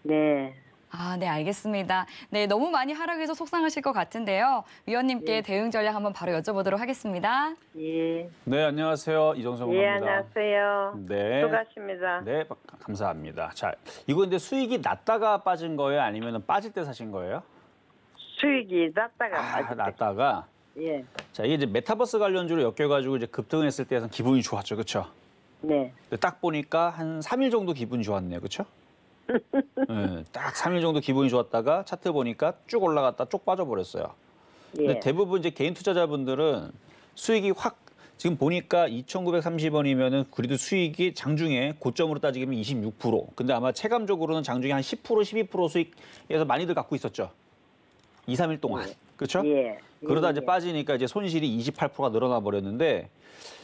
네. 아, 네, 알겠습니다. 네, 너무 많이 하락해서 속상하실 것 같은데요. 위원님께 예. 대응 전략 한번 바로 여쭤보도록 하겠습니다. 예. 네, 안녕하세요. 이정성 예, 합니다. 안녕하세요. 네. 수고하십니다. 네, 감사합니다. 자, 이거 근데 수익이 났다가 빠진 거예요? 아니면 빠질 때 사신 거예요? 수익이 낮다가 빠질 때. 났다가. 예. 자, 이게 이제 메타버스 관련주로 엮여가지고 이제 급등했을 때에선 기분이 좋았죠, 그렇죠? 네. 딱 보니까 한 3일 정도 기분이 좋았네요, 그렇죠? 네, 딱 3일 정도 기분이 좋았다가 차트 보니까 쭉 올라갔다 쭉 빠져버렸어요. 근데 예. 대부분 이제 개인 투자자분들은 수익이 확 지금 보니까 2,930원이면은 그래도 수익이 장중에 고점으로 따지면 26%. 근데 아마 체감적으로는 장중에 한 10%, 12% 수익에서 많이들 갖고 있었죠. 2, 3일 동안. 그렇죠? 예. 그러다 예, 이제 예. 빠지니까 이제 손실이 28%가 늘어나 버렸는데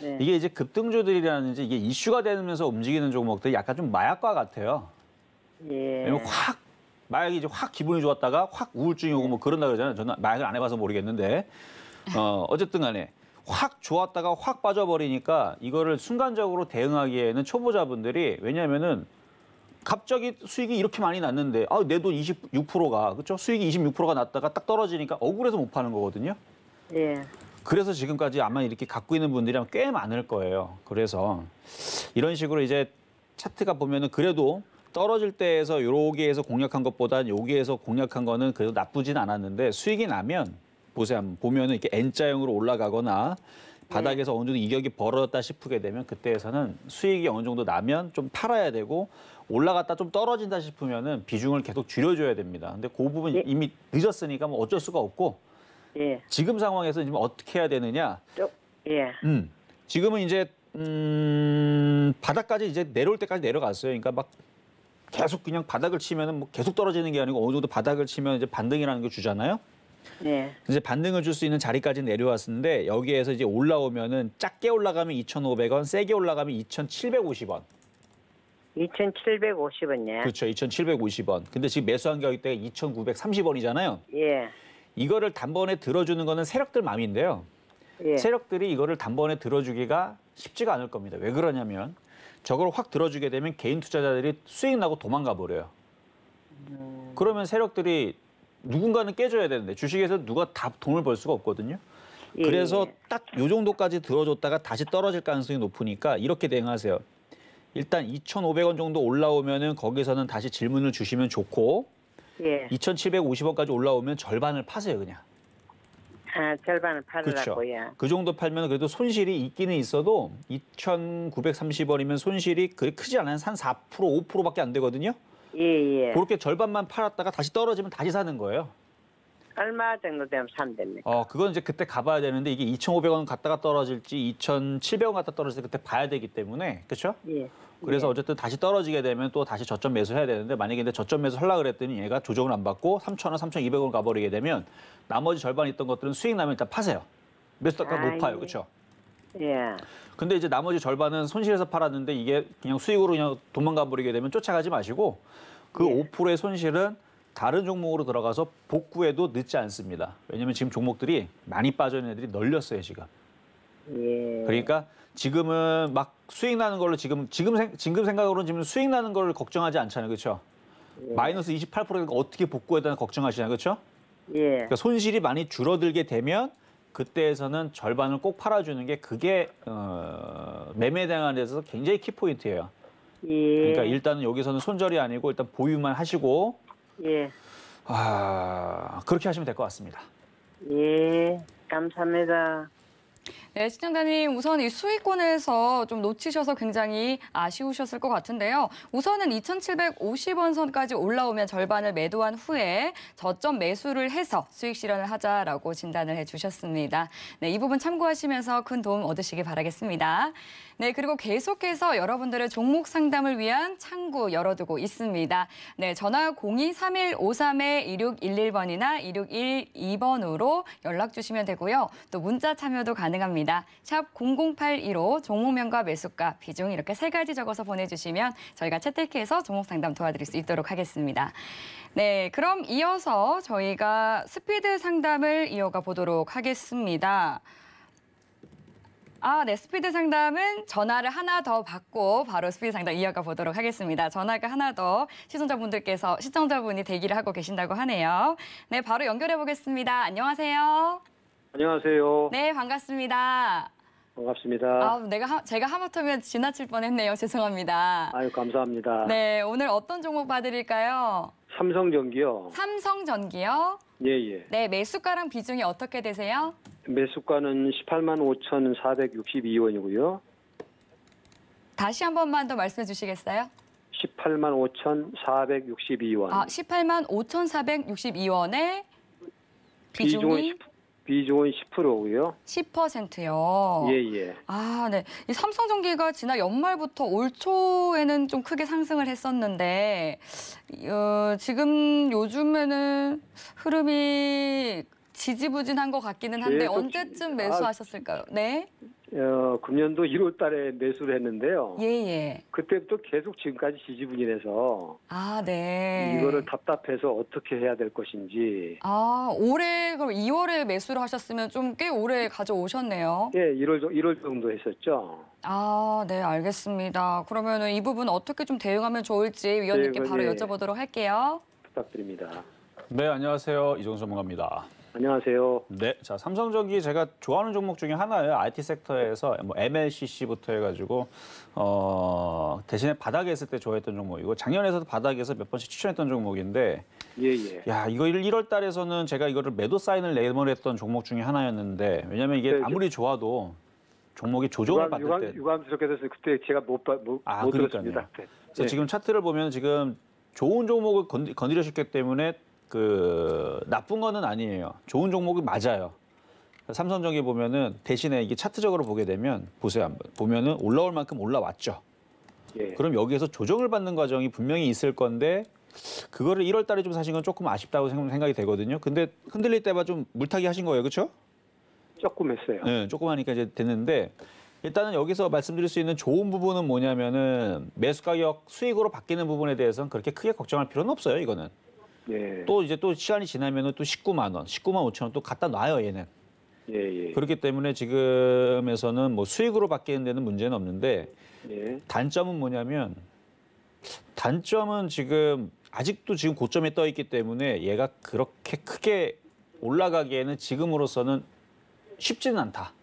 네. 이게 이제 급등주들이라는지 이게 이슈가 되면서 움직이는 종목들이 약간 좀 마약과 같아요. 예. 왜냐면 확 마약이 이제 확 기분이 좋았다가 확 우울증이 오고 뭐 그런다 그러잖아요. 저는 마약을 안 해봐서 모르겠는데 어쨌든 간에 확 좋았다가 확 빠져버리니까 이거를 순간적으로 대응하기에는 초보자분들이 왜냐하면은 갑자기 수익이 이렇게 많이 났는데 내 돈 26%가 그렇죠? 수익이 26%가 났다가 딱 떨어지니까 억울해서 못 파는 거거든요. 예. 그래서 지금까지 아마 이렇게 갖고 있는 분들이 꽤 많을 거예요. 그래서 이런 식으로 이제 차트가 보면은 그래도 떨어질 때에서 여기에서 공략한 것보단 여기에서 공략한 거는 그래도 나쁘진 않았는데 수익이 나면 보세요. 한번 보면은 이렇게 N자형으로 올라가거나 바닥에서 어느 정도 이격이 벌어졌다 싶게 되면 그때에서는 수익이 어느 정도 나면 좀 팔아야 되고 올라갔다 좀 떨어진다 싶으면은 비중을 계속 줄여줘야 됩니다. 근데 그 부분 이미 늦었으니까 뭐 어쩔 수가 없고 예. 지금 상황에서 지금 어떻게 해야 되느냐? 예. 지금은 이제 바닥까지 이제 내려올 때까지 내려갔어요. 그러니까 막 계속 그냥 바닥을 치면은 뭐 계속 떨어지는 게 아니고 어느 정도 바닥을 치면 이제 반등이라는 걸 주잖아요. 예. 이제 반등을 줄 수 있는 자리까지 내려왔는데 여기에서 이제 올라오면은 작게 올라가면 2,500원, 세게 올라가면 2,750원. 2,750원이요. 그렇죠. 2,750원. 근데 지금 매수한 가격대가 2,930원이잖아요. 예. 이거를 단번에 들어주는 거는 세력들 마음인데요. 예. 세력들이 이거를 단번에 들어주기가 쉽지가 않을 겁니다. 왜 그러냐면 저걸 확 들어주게 되면 개인 투자자들이 수익 나고 도망가 버려요. 그러면 세력들이 누군가는 깨줘야 되는데 주식에서 누가 다 돈을 벌 수가 없거든요. 예. 그래서 딱 요 정도까지 들어줬다가 다시 떨어질 가능성이 높으니까 이렇게 대응하세요. 일단 2,500원 정도 올라오면은 거기서는 다시 질문을 주시면 좋고 예. 2,750원까지 올라오면 절반을 파세요, 그냥. 아, 절반을 그렇죠. 팔으라고요. 그 정도 팔면 그래도 손실이 있기는 있어도 2,930원이면 손실이 그리 크지 않아요. 한 4%, 5%밖에 안 되거든요. 예, 예. 그렇게 절반만 팔았다가 다시 떨어지면 다시 사는 거예요. 얼마 정도 되면 산답니까? 그건 이제 그때 가봐야 되는데 이게 2,500원 갔다가 떨어질지 2,700원 갔다 떨어질지 그때 봐야 되기 때문에 그렇죠? 예. 그래서 예. 어쨌든 다시 떨어지게 되면 또 다시 저점 매수해야 되는데 만약에 근데 저점 매수 하려고 그랬더니 얘가 조정을 안 받고 3,000원, 3,200원 가버리게 되면 나머지 절반 있던 것들은 수익 나면 일단 파세요. 매수가가 높아요. 예. 그렇죠? 예. 근데 이제 나머지 절반은 손실해서 팔았는데 이게 그냥 수익으로 그냥 도망가 버리게 되면 쫓아가지 마시고 그 예. 5%의 손실은 다른 종목으로 들어가서 복구해도 늦지 않습니다. 왜냐하면 지금 종목들이 많이 빠져있는 애들이 널렸어요, 지금. 예. 그러니까 지금은 막 수익 나는 걸로 지금 생각으로는 지금 수익 나는 걸 걱정하지 않잖아요. 그렇죠? 마이너스 28%니까 어떻게 복구해야 되나 걱정하시잖아요. 그렇죠? 예. 그러니까 손실이 많이 줄어들게 되면 그때에서는 절반을 꼭 팔아주는 게 그게 매매 대응하는 데서 굉장히 키포인트예요. 예. 그러니까 일단은 여기서는 손절이 아니고 일단 보유만 하시고 예. 그렇게 하시면 될 것 같습니다. 예. 감사합니다. 네, 시청자님 우선 이 수익권에서 좀 놓치셔서 굉장히 아쉬우셨을 것 같은데요. 우선은 2,750원 선까지 올라오면 절반을 매도한 후에 저점 매수를 해서 수익 실현을 하자라고 진단을 해주셨습니다. 네, 이 부분 참고하시면서 큰 도움 얻으시기 바라겠습니다. 네, 그리고 계속해서 여러분들의 종목 상담을 위한 창구 열어두고 있습니다. 네, 전화 023153-2611번이나 2612번으로 연락 주시면 되고요. 또 문자 참여도 가능합니다. 샵 0082로 종목명과 매수가, 비중 이렇게 3가지 적어서 보내주시면 저희가 채택해서 종목 상담 도와드릴 수 있도록 하겠습니다. 네, 그럼 이어서 저희가 스피드 상담을 이어가 보도록 하겠습니다. 네, 스피드 상담은 전화를 하나 더 받고 바로 스피드 상담 이어가 보도록 하겠습니다. 전화가 하나 더 시청자분이 대기를 하고 계신다고 하네요. 네, 바로 연결해 보겠습니다. 안녕하세요. 안녕하세요. 네, 반갑습니다. 반갑습니다. 제가 하마터면 지나칠 뻔했네요. 죄송합니다. 아유, 감사합니다. 네, 오늘 어떤 종목 봐드릴까요? 삼성전기요. 삼성전기요? 예. 네, 매수가랑 비중이 어떻게 되세요? 매수가는 185,462원이고요. 다시 한 번만 더 말씀해 주시겠어요? 185,462원. 185,462원에 비중이 비중은 10%고요. 10%요. 예. 네. 이 삼성전기가 지난 연말부터 올 초에는 좀 크게 상승을 했었는데 지금 요즘에는 흐름이 지지부진한 것 같기는 한데 언제쯤 매수하셨을까요? 네. 금년도 1월 달에 매수를 했는데요. 예. 그때부터 계속 지금까지 지지부진해서 네. 이거를 답답해서 어떻게 해야 될 것인지. 올해 그럼 2월에 매수를 하셨으면 좀 꽤 오래 가져오셨네요. 예, 1월 정도 했었죠. 네, 알겠습니다. 그러면 이 부분 어떻게 좀 대응하면 좋을지 위원님께 바로 여쭤보도록 할게요. 부탁드립니다. 네, 안녕하세요. 이종수 전문가입니다. 안녕하세요. 네, 자 삼성전기 제가 좋아하는 종목 중에 하나예요. IT 섹터에서 뭐 MLCC부터 해가지고 대신에 바닥에 있을 때 좋아했던 종목이고 작년에서도 바닥에서 몇 번씩 추천했던 종목인데 예. 야, 이거 1월 달에서는 제가 이거를 매도 사인을 내보냈던 종목 중에 하나였는데 왜냐면 이게 네, 아무리 좋아도 종목이 조정을 받을 때 유감스럽게 돼서 그때 제가 못 그러니까요. 들었습니다. 네. 그래서 지금 차트를 보면 지금 좋은 종목을 건드리셨기 때문에 그 나쁜 거는 아니에요. 좋은 종목이 맞아요. 삼성전기 보면은 대신에 이게 차트적으로 보게 되면 보세요 한번 보면은 올라올 만큼 올라왔죠. 예. 그럼 여기에서 조정을 받는 과정이 분명히 있을 건데 그거를 1월 달에 좀 사신 건 조금 아쉽다고 생각이 되거든요. 근데 흔들릴 때만 좀 물타기 하신 거예요, 그렇죠? 조금 했어요. 네, 조금 하니까 이제 됐는데 일단은 여기서 말씀드릴 수 있는 좋은 부분은 뭐냐면은 매수 가격 수익으로 바뀌는 부분에 대해서는 그렇게 크게 걱정할 필요는 없어요, 이거는. 예. 또 이제 또 시간이 지나면은 또 19만 원, 19만 5천 원 또 갖다 놔요, 얘는. 예. 그렇기 때문에 지금에서는 뭐 수익으로 바뀌는 데는 문제는 없는데 예. 단점은 뭐냐면 단점은 지금 아직도 지금 고점에 떠 있기 때문에 얘가 그렇게 크게 올라가기에는 지금으로서는 쉽지는 않다.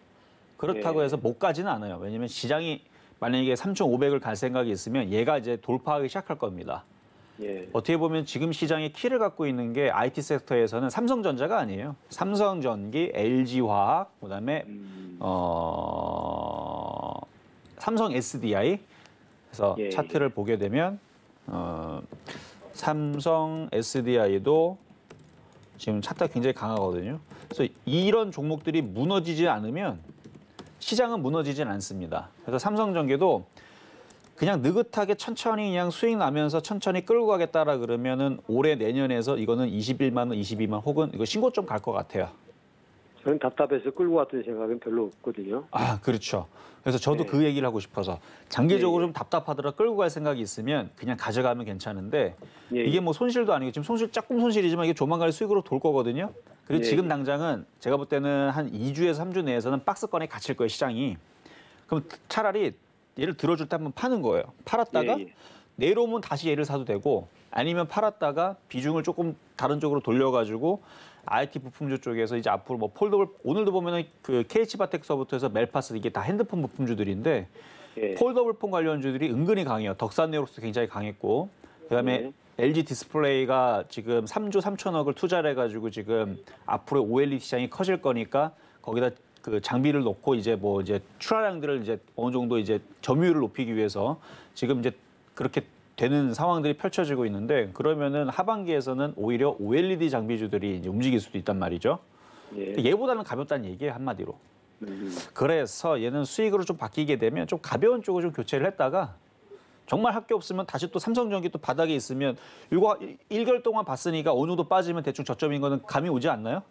그렇다고 해서 못 가지는 않아요. 왜냐하면 시장이 만약에 3,500을 갈 생각이 있으면 얘가 이제 돌파하기 시작할 겁니다. 예. 어떻게 보면 지금 시장의 키를 갖고 있는 게 IT 섹터에서는 삼성전자가 아니에요. 삼성전기, LG화학, 그다음에 삼성 SDI. 그래서 예. 차트를 보게 되면 삼성 SDI도 지금 차트가 굉장히 강하거든요. 그래서 이런 종목들이 무너지지 않으면 시장은 무너지진 않습니다. 그래서 삼성전기도 그냥 느긋하게 천천히 그냥 수익 나면서 천천히 끌고 가겠다라 그러면은 올해 내년에서 이거는 21만 원, 22만 원 혹은 이거 신고점 갈 것 같아요. 저는 답답해서 끌고 왔던 생각은 별로 없거든요. 아, 그렇죠. 그래서 저도 네. 그 얘기를 하고 싶어서 장기적으로 네. 좀 답답하더라 끌고 갈 생각이 있으면 그냥 가져가면 괜찮은데 예. 이게 뭐 손실도 아니고 지금 손실 조금 손실이지만 이게 조만간 수익으로 돌 거거든요. 그리고 예. 지금 당장은 제가 볼 때는 한 2주에서 3주 내에서는 박스권에 갇힐 거예요, 시장이. 그럼 차라리 얘를 들어줄 때 한번 파는 거예요. 팔았다가 예. 내려오면 다시 얘를 사도 되고 아니면 팔았다가 비중을 조금 다른 쪽으로 돌려가지고 IT 부품주 쪽에서 이제 앞으로 뭐 폴더블 오늘도 보면은 그 KH바텍서부터 해서 멜파스 이게 다 핸드폰 부품주들인데 예. 폴더블폰 관련주들이 은근히 강해요. 덕산네오록스도 굉장히 강했고 그다음에 예. LG 디스플레이가 지금 3조 3천억을 투자를 해가지고 지금 앞으로 OLED 시장이 커질 거니까 거기다 그 장비를 놓고 이제 뭐 이제 출하량들을 이제 어느 정도 이제 점유율을 높이기 위해서 지금 이제 그렇게 되는 상황들이 펼쳐지고 있는데 그러면은 하반기에서는 오히려 OLED 장비주들이 이제 움직일 수도 있단 말이죠. 예. 얘보다는 가볍다는 얘기예요, 한마디로. 그래서 얘는 수익으로 좀 바뀌게 되면 좀 가벼운 쪽으로 좀 교체를 했다가 정말 할 게 없으면 다시 또 삼성전기 또 바닥에 있으면 이거 1개월 동안 봤으니까 어느 정도 빠지면 대충 저점인 거는 감이 오지 않나요?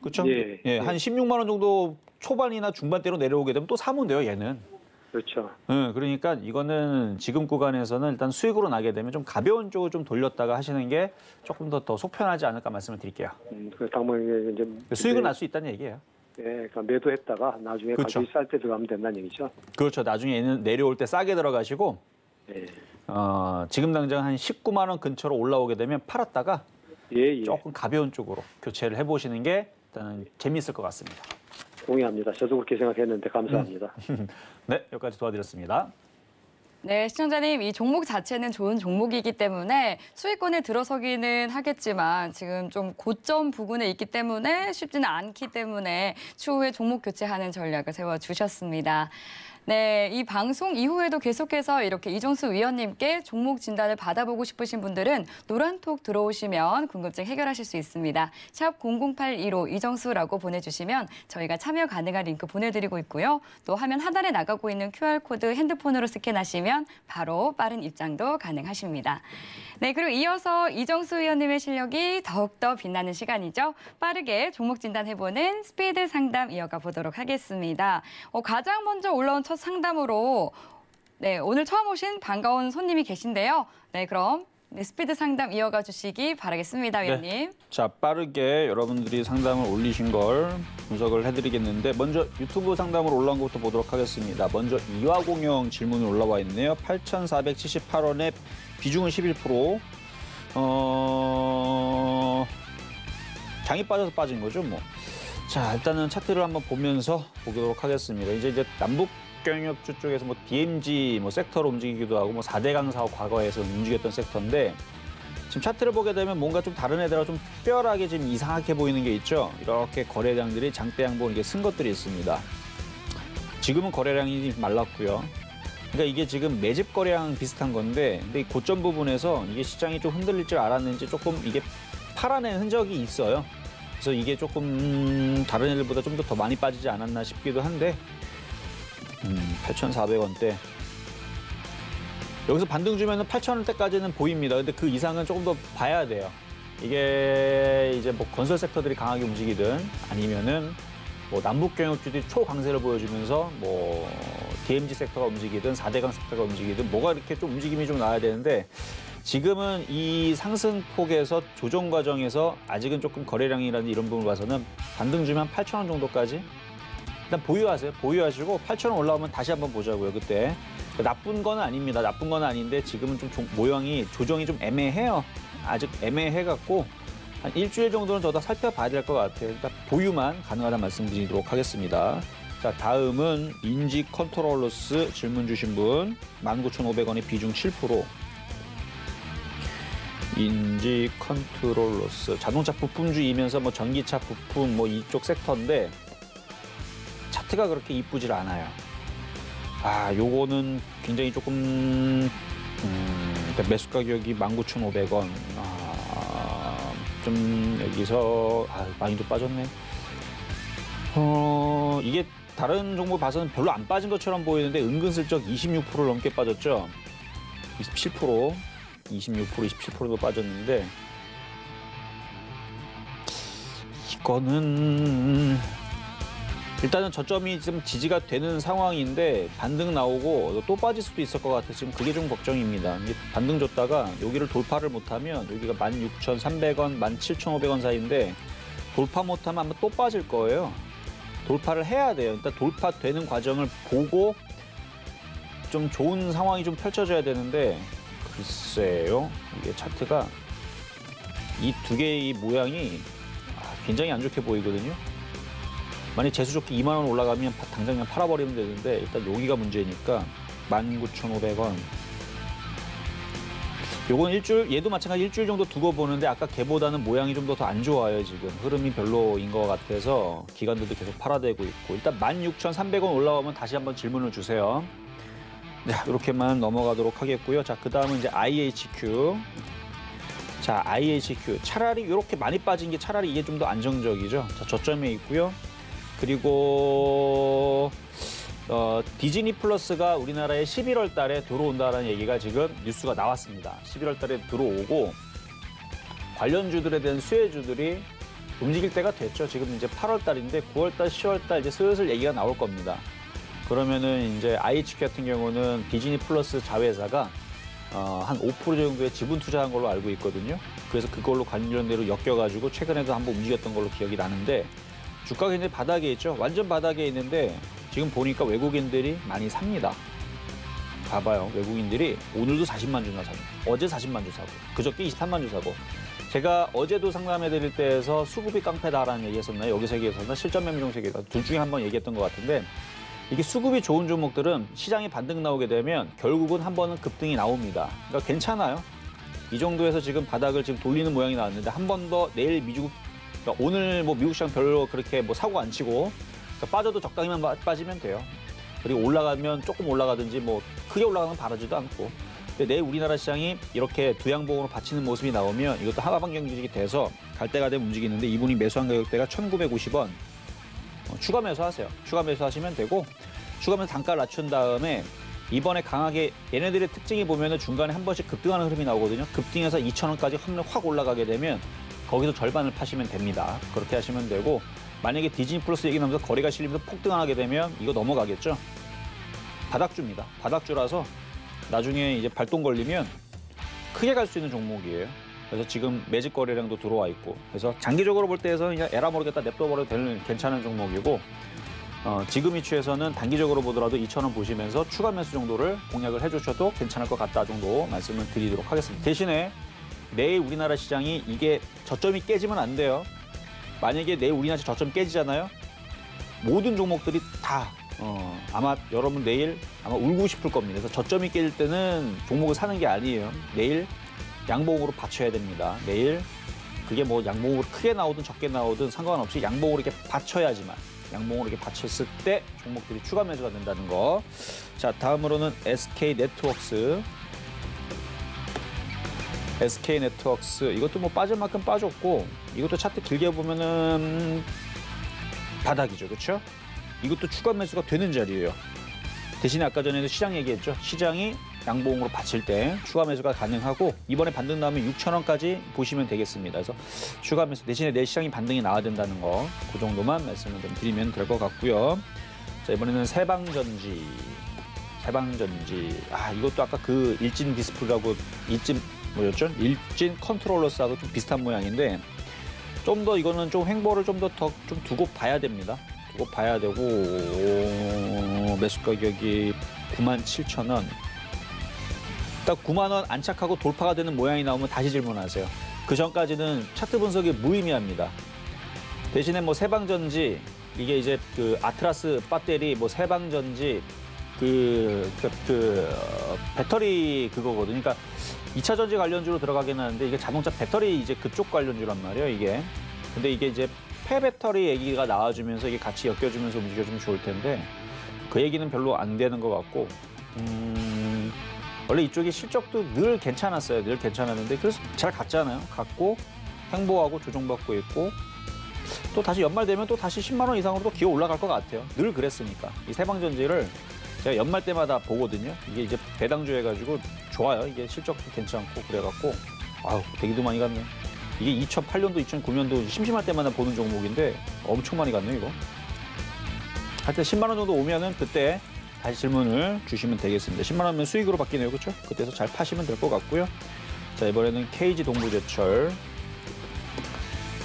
그렇죠? 예. 예, 한 16만 원 정도 초반이나 중반대로 내려오게 되면 또 사면 돼요, 얘는. 그렇죠. 그러니까 이거는 지금 구간에서는 일단 수익으로 나게 되면 좀 가벼운 쪽을 좀 돌렸다가 하시는 게 조금 더 속편하지 않을까 말씀을 드릴게요. 그 당분간 이제 수익은 날 수 있다는 얘기예요. 예, 그러니까 매도했다가 나중에 그렇죠. 가격이 쌀 때 들어가면 된다는 얘기죠. 그렇죠. 나중에 얘는 내려올 때 싸게 들어가시고 예. 지금 당장 한 19만 원 근처로 올라오게 되면 팔았다가 예. 조금 가벼운 쪽으로 교체를 해보시는 게 일단은 재미있을 것 같습니다. 동의합니다. 저도 그렇게 생각했는데 감사합니다. 네, 여기까지 도와드렸습니다. 네, 시청자님, 이 종목 자체는 좋은 종목이기 때문에 수익권에 들어서기는 하겠지만 지금 좀 고점 부근에 있기 때문에 쉽지는 않기 때문에 추후에 종목 교체하는 전략을 세워주셨습니다. 네, 이 방송 이후에도 계속해서 이렇게 이정수 위원님께 종목 진단을 받아보고 싶으신 분들은 노란톡 들어오시면 궁금증 해결하실 수 있습니다. 샵 0082로 이정수라고 보내주시면 저희가 참여 가능한 링크 보내드리고 있고요. 또 화면 하단에 나가고 있는 QR코드 핸드폰으로 스캔하시면 바로 빠른 입장도 가능하십니다. 네, 그리고 이어서 이정수 위원님의 실력이 더욱더 빛나는 시간이죠. 빠르게 종목 진단해보는 스피드 상담 이어가 보도록 하겠습니다. 가장 먼저 올라온 첫 상담으로 네, 오늘 처음 오신 반가운 손님이 계신데요. 네, 그럼 스피드 상담 이어가 주시기 바라겠습니다, 위원님. 네. 자, 빠르게 여러분들이 상담을 올리신 걸 분석을 해드리겠는데 먼저 유튜브 상담으로 올라온 것부터 보도록 하겠습니다. 먼저 이화공영 질문이 올라와 있네요. 8,478원에 비중은 11%. 장이 빠져서 빠진 거죠, 뭐. 자, 일단은 차트를 한번 보면서 보도록 하겠습니다. 이제 남북 남북경협주 쪽에서 뭐 DMZ 뭐 섹터로 움직이기도 하고 뭐 4대강 사업 과거에서 움직였던 섹터인데 지금 차트를 보게 되면 뭔가 좀 다른 애들하고 좀 특별하게 지금 이상하게 보이는 게 있죠. 이렇게 거래량들이 장대 양봉 이게 쓴 것들이 있습니다. 지금은 거래량이 말랐고요. 그러니까 이게 지금 매집 거래량 비슷한 건데 근데 이 고점 부분에서 이게 시장이 좀 흔들릴 줄 알았는지 조금 이게 팔아낸 흔적이 있어요. 그래서 이게 조금 다른 애들보다 좀 더 많이 빠지지 않았나 싶기도 한데 8,400원대. 여기서 반등 주면은 8,000원대까지는 보입니다. 근데 그 이상은 조금 더 봐야 돼요. 이게 이제 뭐 건설 섹터들이 강하게 움직이든 아니면은 뭐 남북경협주들이 초강세를 보여주면서 뭐 DMZ 섹터가 움직이든 4대강 섹터가 움직이든 뭐가 이렇게 좀 움직임이 좀 나야 되는데 지금은 이 상승폭에서 조정 과정에서 아직은 조금 거래량이라든지 이런 부분을 봐서는 반등 주면 8,000원 정도까지 일단 보유하세요. 보유하시고 8,000원 올라오면 다시 한번 보자고요. 그때 나쁜 건 아닙니다. 나쁜 건 아닌데 지금은 좀 모양이 조정이 좀 애매해요. 아직 애매해갖고 한 일주일 정도는 더 살펴봐야 될 것 같아요. 일단 보유만 가능하다는 말씀드리도록 하겠습니다. 자, 다음은 인지 컨트롤러스 질문 주신 분 19,500원의 비중 7%. 인지 컨트롤러스 자동차 부품주이면서 뭐 전기차 부품 뭐 이쪽 섹터인데 차트가 그렇게 이쁘질 않아요. 아, 요거는 굉장히 조금 일단 매수 가격이 19,500원. 좀 여기서 많이도 빠졌네. 이게 다른 종목 봐서는 별로 안 빠진 것처럼 보이는데 은근슬쩍 26%를 넘게 빠졌죠. 27%, 26%, 27%도 빠졌는데 이거는 일단은 저점이 지금 지지가 되는 상황인데 반등 나오고 또 빠질 수도 있을 것 같아서 지금 그게 좀 걱정입니다. 반등 줬다가 여기를 돌파를 못하면 여기가 16,300원, 17,500원 사이인데 돌파 못하면 아마 또 빠질 거예요. 돌파를 해야 돼요. 일단 돌파되는 과정을 보고 좀 좋은 상황이 좀 펼쳐져야 되는데 글쎄요. 이게 차트가 이 두 개의 모양이 굉장히 안 좋게 보이거든요. 만약 재수 좋게 2만 원 올라가면 당장 그냥 팔아버리면 되는데 일단 여기가 문제니까 19,500원. 요건 일주일, 얘도 마찬가지 일주일 정도 두고 보는데 아까 걔보다는 모양이 좀 더 안 좋아요. 지금 흐름이 별로인 것 같아서 기관들도 계속 팔아대고 있고 일단 16,300원 올라오면 다시 한번 질문을 주세요. 네, 이렇게만 넘어가도록 하겠고요. 자, 그 다음은 이제 IHQ. 자, IHQ. 차라리 이렇게 많이 빠진 게 차라리 이게 좀 더 안정적이죠. 자, 저점에 있고요. 그리고 디즈니 플러스가 우리나라에 11월 달에 들어온다는 얘기가 지금 뉴스가 나왔습니다. 11월 달에 들어오고 관련주들에 대한 수혜주들이 움직일 때가 됐죠. 지금 이제 8월 달인데 9월 달, 10월 달 이제 슬슬 얘기가 나올 겁니다. 그러면은 이제 IHQ 같은 경우는 디즈니 플러스 자회사가 한 5% 정도의 지분 투자한 걸로 알고 있거든요. 그래서 그걸로 관련대로 엮여가지고 최근에도 한번 움직였던 걸로 기억이 나는데 주가가 굉장히 바닥에 있죠. 완전 바닥에 있는데 지금 보니까 외국인들이 많이 삽니다. 봐봐요. 외국인들이 오늘도 40만 주나 사고 어제 40만 주 사고 그저께 23만 주 사고 제가 어제도 상담해드릴 때에서 수급이 깡패다라는 얘기 했었나요? 여기서 얘기했었나? 실전 매매 종목에서 얘기했나? 둘 중에 한 번 얘기했던 것 같은데 이게 수급이 좋은 종목들은 시장에 반등 나오게 되면 결국은 한 번은 급등이 나옵니다. 그러니까 괜찮아요. 이 정도에서 지금 바닥을 지금 돌리는 모양이 나왔는데 한 번 더 내일 그러니까 오늘 뭐 미국 시장 별로 그렇게 뭐 사고 안 치고 그러니까 빠져도 적당히만 빠지면 돼요. 그리고 올라가면 조금 올라가든지 뭐 크게 올라가면 바라지도 않고. 근데 내일 우리나라 시장이 이렇게 두 양봉으로 받치는 모습이 나오면 이것도 하방 경직이 돼서 갈 때가 되면 움직이는데 이분이 매수한 가격대가 1,950원. 추가 매수하세요. 추가 매수하시면 되고 추가 매수 단가를 낮춘 다음에 이번에 강하게 얘네들의 특징이 보면은 중간에 한 번씩 급등하는 흐름이 나오거든요. 급등해서 2,000원까지 확 올라가게 되면 거기서 절반을 파시면 됩니다. 그렇게 하시면 되고 만약에 디즈니 플러스 얘기 나오면서 거래가 실리면서 폭등하게 되면 이거 넘어가겠죠. 바닥주입니다. 바닥주라서 나중에 이제 발동 걸리면 크게 갈 수 있는 종목이에요. 그래서 지금 매집 거래량도 들어와 있고 그래서 장기적으로 볼 때에서 그냥 에라 모르겠다 냅둬버려도 되는 괜찮은 종목이고 지금 위치에서는 단기적으로 보더라도 2,000원 보시면서 추가 매수 정도를 공략을 해주셔도 괜찮을 것 같다 정도 말씀을 드리도록 하겠습니다. 대신에 내일 우리나라 시장이 이게 저점이 깨지면 안 돼요. 만약에 내일 우리나라 저점 깨지잖아요. 모든 종목들이 다 아마 여러분 내일 아마 울고 싶을 겁니다. 그래서 저점이 깨질 때는 종목을 사는 게 아니에요. 내일 양봉으로 받쳐야 됩니다. 내일 그게 뭐 양봉으로 크게 나오든 적게 나오든 상관없이 양봉으로 이렇게 받쳐야지만 양봉으로 이렇게 받쳤을 때 종목들이 추가 매수가 된다는 거. 자, 다음으로는 SK네트워크스. SK네트워크스 이것도 뭐 빠질 만큼 빠졌고 이것도 차트 길게 보면은 바닥이죠, 그렇죠? 이것도 추가 매수가 되는 자리예요. 대신에 아까 전에도 시장 얘기했죠. 시장이 양봉으로 받칠 때 추가 매수가 가능하고 이번에 반등 나오면 6,000원까지 보시면 되겠습니다. 그래서 추가 매수 대신에 내일 시장이 반등이 나와야 된다는 거, 그 정도만 말씀을 좀 드리면 될 것 같고요. 자, 이번에는 세방전지. 이것도 아까 그 일진 디스플레이라고 일진 뭐였죠? 일진 컨트롤러스하고 좀 비슷한 모양인데 좀 더 이거는 좀 횡보를 좀 더 좀 두고 봐야 됩니다. 두고 봐야 되고 매수 가격이 97,000원. 딱 9만 원 안착하고 돌파가 되는 모양이 나오면 다시 질문하세요. 그 전까지는 차트 분석이 무의미합니다. 대신에 뭐 세방전지 이게 이제 그 아트라스 배터리 뭐 세방전지 배터리 그거거든요. 그러니까 2차 전지 관련주로 들어가긴 하는데 이게 자동차 배터리 이제 그쪽 관련주란 말이에요, 이게. 근데 이게 이제 폐배터리 얘기가 나와주면서 이게 같이 엮여주면서 움직여주면 좋을 텐데 그 얘기는 별로 안 되는 것 같고 원래 이쪽이 실적도 늘 괜찮았어요. 늘 괜찮았는데 그래서 잘 갔잖아요. 갔고 횡보하고 조정받고 있고 또 다시 연말 되면 또 다시 10만 원 이상으로 또 기어 올라갈 것 같아요. 늘 그랬으니까. 이 세방전지를 제가 연말 때마다 보거든요. 이게 이제 배당주 해가지고 좋아요. 이게 실적도 괜찮고 그래갖고 아우 되기도 많이 갔네. 이게 2008년도, 2009년도 심심할 때마다 보는 종목인데 엄청 많이 갔네 이거. 하여튼 10만 원 정도 오면은 그때 다시 질문을 주시면 되겠습니다. 10만 원이면 수익으로 바뀌네요, 그렇죠? 그때서 잘 파시면 될 것 같고요. 자, 이번에는 KG 동부제철.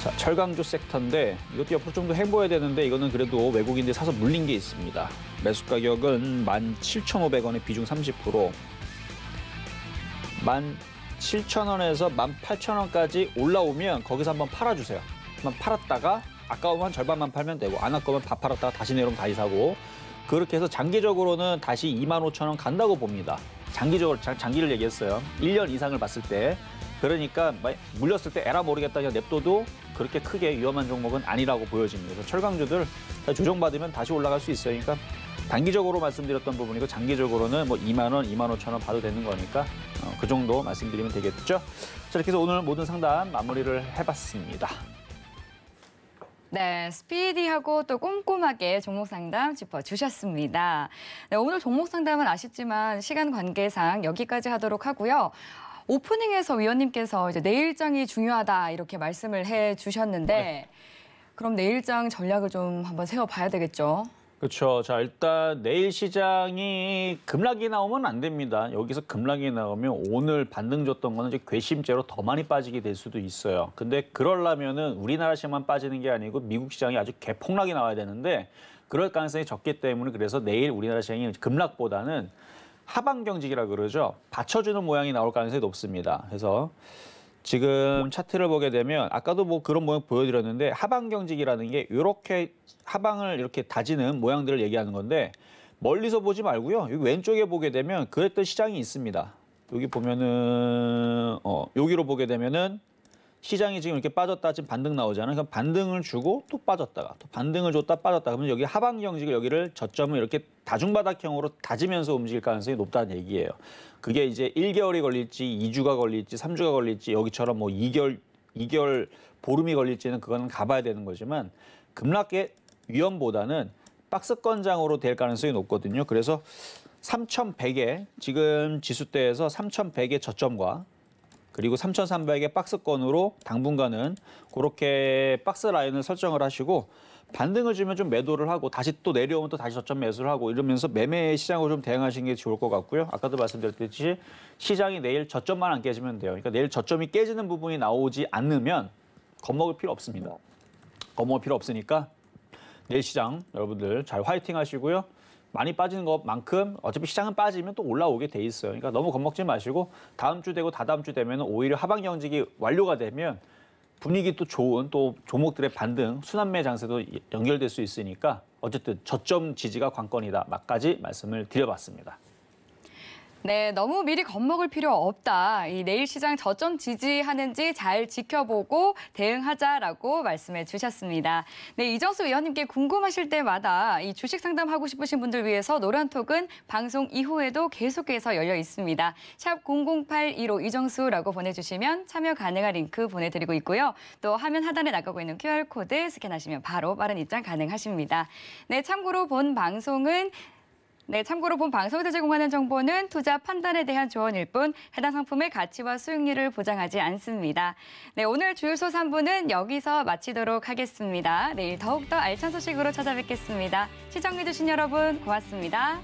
자, 철강주 섹터인데 이것도 옆으로 좀 더 횡보해야 되는데 이거는 그래도 외국인들 사서 물린 게 있습니다. 매수 가격은 17,500원에 비중 30%. 17,000원에서 18,000원까지 올라오면 거기서 한번 팔아주세요. 한번 팔았다가 아까우면 절반만 팔면 되고 안 아까우면 다 팔았다가 다시 내려오면 다시 사고 그렇게 해서 장기적으로는 다시 25,000원 간다고 봅니다. 장기적으로 장기를 얘기했어요. 1년 이상을 봤을 때. 그러니까 물렸을 때 에라 모르겠다 그냥 냅둬도 그렇게 크게 위험한 종목은 아니라고 보여집니다. 그래서 철강주들 조정받으면 다시 올라갈 수 있어요. 그러니까 단기적으로 말씀드렸던 부분이고 장기적으로는 뭐 2만 원, 25,000원 봐도 되는 거니까 그 정도 말씀드리면 되겠죠. 자, 이렇게 해서 오늘 모든 상담 마무리를 해봤습니다. 네, 스피디하고 또 꼼꼼하게 종목 상담 짚어주셨습니다. 네, 오늘 종목 상담은 아쉽지만 시간 관계상 여기까지 하도록 하고요. 오프닝에서 위원님께서 이제 내일장이 중요하다 이렇게 말씀을 해주셨는데 그럼 내일장 전략을 좀 한번 세워봐야 되겠죠? 그렇죠. 자, 일단 내일 시장이 급락이 나오면 안 됩니다. 여기서 급락이 나오면 오늘 반등 줬던 거는 이제 괘씸죄로 더 많이 빠지게 될 수도 있어요. 근데 그러려면은 우리나라 시장만 빠지는 게 아니고 미국 시장이 아주 개폭락이 나와야 되는데 그럴 가능성이 적기 때문에 그래서 내일 우리나라 시장이 급락보다는 하방 경직이라 그러죠. 받쳐주는 모양이 나올 가능성이 높습니다. 그래서 지금 차트를 보게 되면 아까도 뭐 그런 모양 보여드렸는데 하방 경직이라는 게 이렇게 하방을 이렇게 다지는 모양들을 얘기하는 건데 멀리서 보지 말고요. 여기 왼쪽에 보게 되면 그랬던 시장이 있습니다. 여기 보면은 여기로 보게 되면은 시장이 지금 이렇게 빠졌다 지금 반등 나오잖아요. 그럼 반등을 주고 또 빠졌다가 또 반등을 줬다 빠졌다. 그러면 여기 하방 경직을 여기를 저점을 이렇게 다중바닥형으로 다지면서 움직일 가능성이 높다는 얘기예요. 그게 이제 1개월이 걸릴지 2주가 걸릴지 3주가 걸릴지 여기처럼 뭐 2개월 보름이 걸릴지는 그거는 가봐야 되는 거지만 급락의 위험보다는 박스권장으로 될 가능성이 높거든요. 그래서 3,100에 지금 지수대에서 3,100의 저점과 그리고 3,300의 박스권으로 당분간은 그렇게 박스 라인을 설정을 하시고 반등을 주면 좀 매도를 하고 다시 또 내려오면 또 다시 저점 매수를 하고 이러면서 매매 시장으로 좀 대응하시는 게 좋을 것 같고요. 아까도 말씀드렸듯이 시장이 내일 저점만 안 깨지면 돼요. 그러니까 내일 저점이 깨지는 부분이 나오지 않으면 겁먹을 필요 없습니다. 겁먹을 필요 없으니까 내일 시장 여러분들 잘 화이팅 하시고요. 많이 빠지는 것만큼 어차피 시장은 빠지면 또 올라오게 돼 있어요. 그러니까 너무 겁먹지 마시고 다음 주 되고 다다음 주 되면 오히려 하방 경직이 완료가 되면 분위기 또 좋은 또 종목들의 반등, 순환매 장세도 연결될 수 있으니까 어쨌든 저점 지지가 관건이다까지 말씀을 드려봤습니다. 네, 너무 미리 겁먹을 필요 없다. 이 내일 시장 저점 지지하는지 잘 지켜보고 대응하자라고 말씀해 주셨습니다. 네, 이정수 위원님께 궁금하실 때마다 이 주식 상담하고 싶으신 분들 위해서 노란톡은 방송 이후에도 계속해서 열려 있습니다. 샵 0081호 이정수라고 보내주시면 참여 가능한 링크 보내드리고 있고요. 또 화면 하단에 나가고 있는 QR코드 스캔하시면 바로 빠른 입장 가능하십니다. 네, 참고로 본 방송에서 제공하는 정보는 투자 판단에 대한 조언일 뿐 해당 상품의 가치와 수익률을 보장하지 않습니다. 네, 오늘 주유소 3부는 여기서 마치도록 하겠습니다. 내일 더욱더 알찬 소식으로 찾아뵙겠습니다. 시청해주신 여러분 고맙습니다.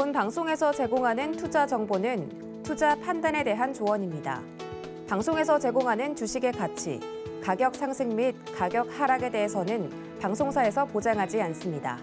본 방송에서 제공하는 투자 정보는 투자 판단에 대한 조언입니다. 방송에서 제공하는 주식의 가치, 가격 상승 및 가격 하락에 대해서는 방송사에서 보장하지 않습니다.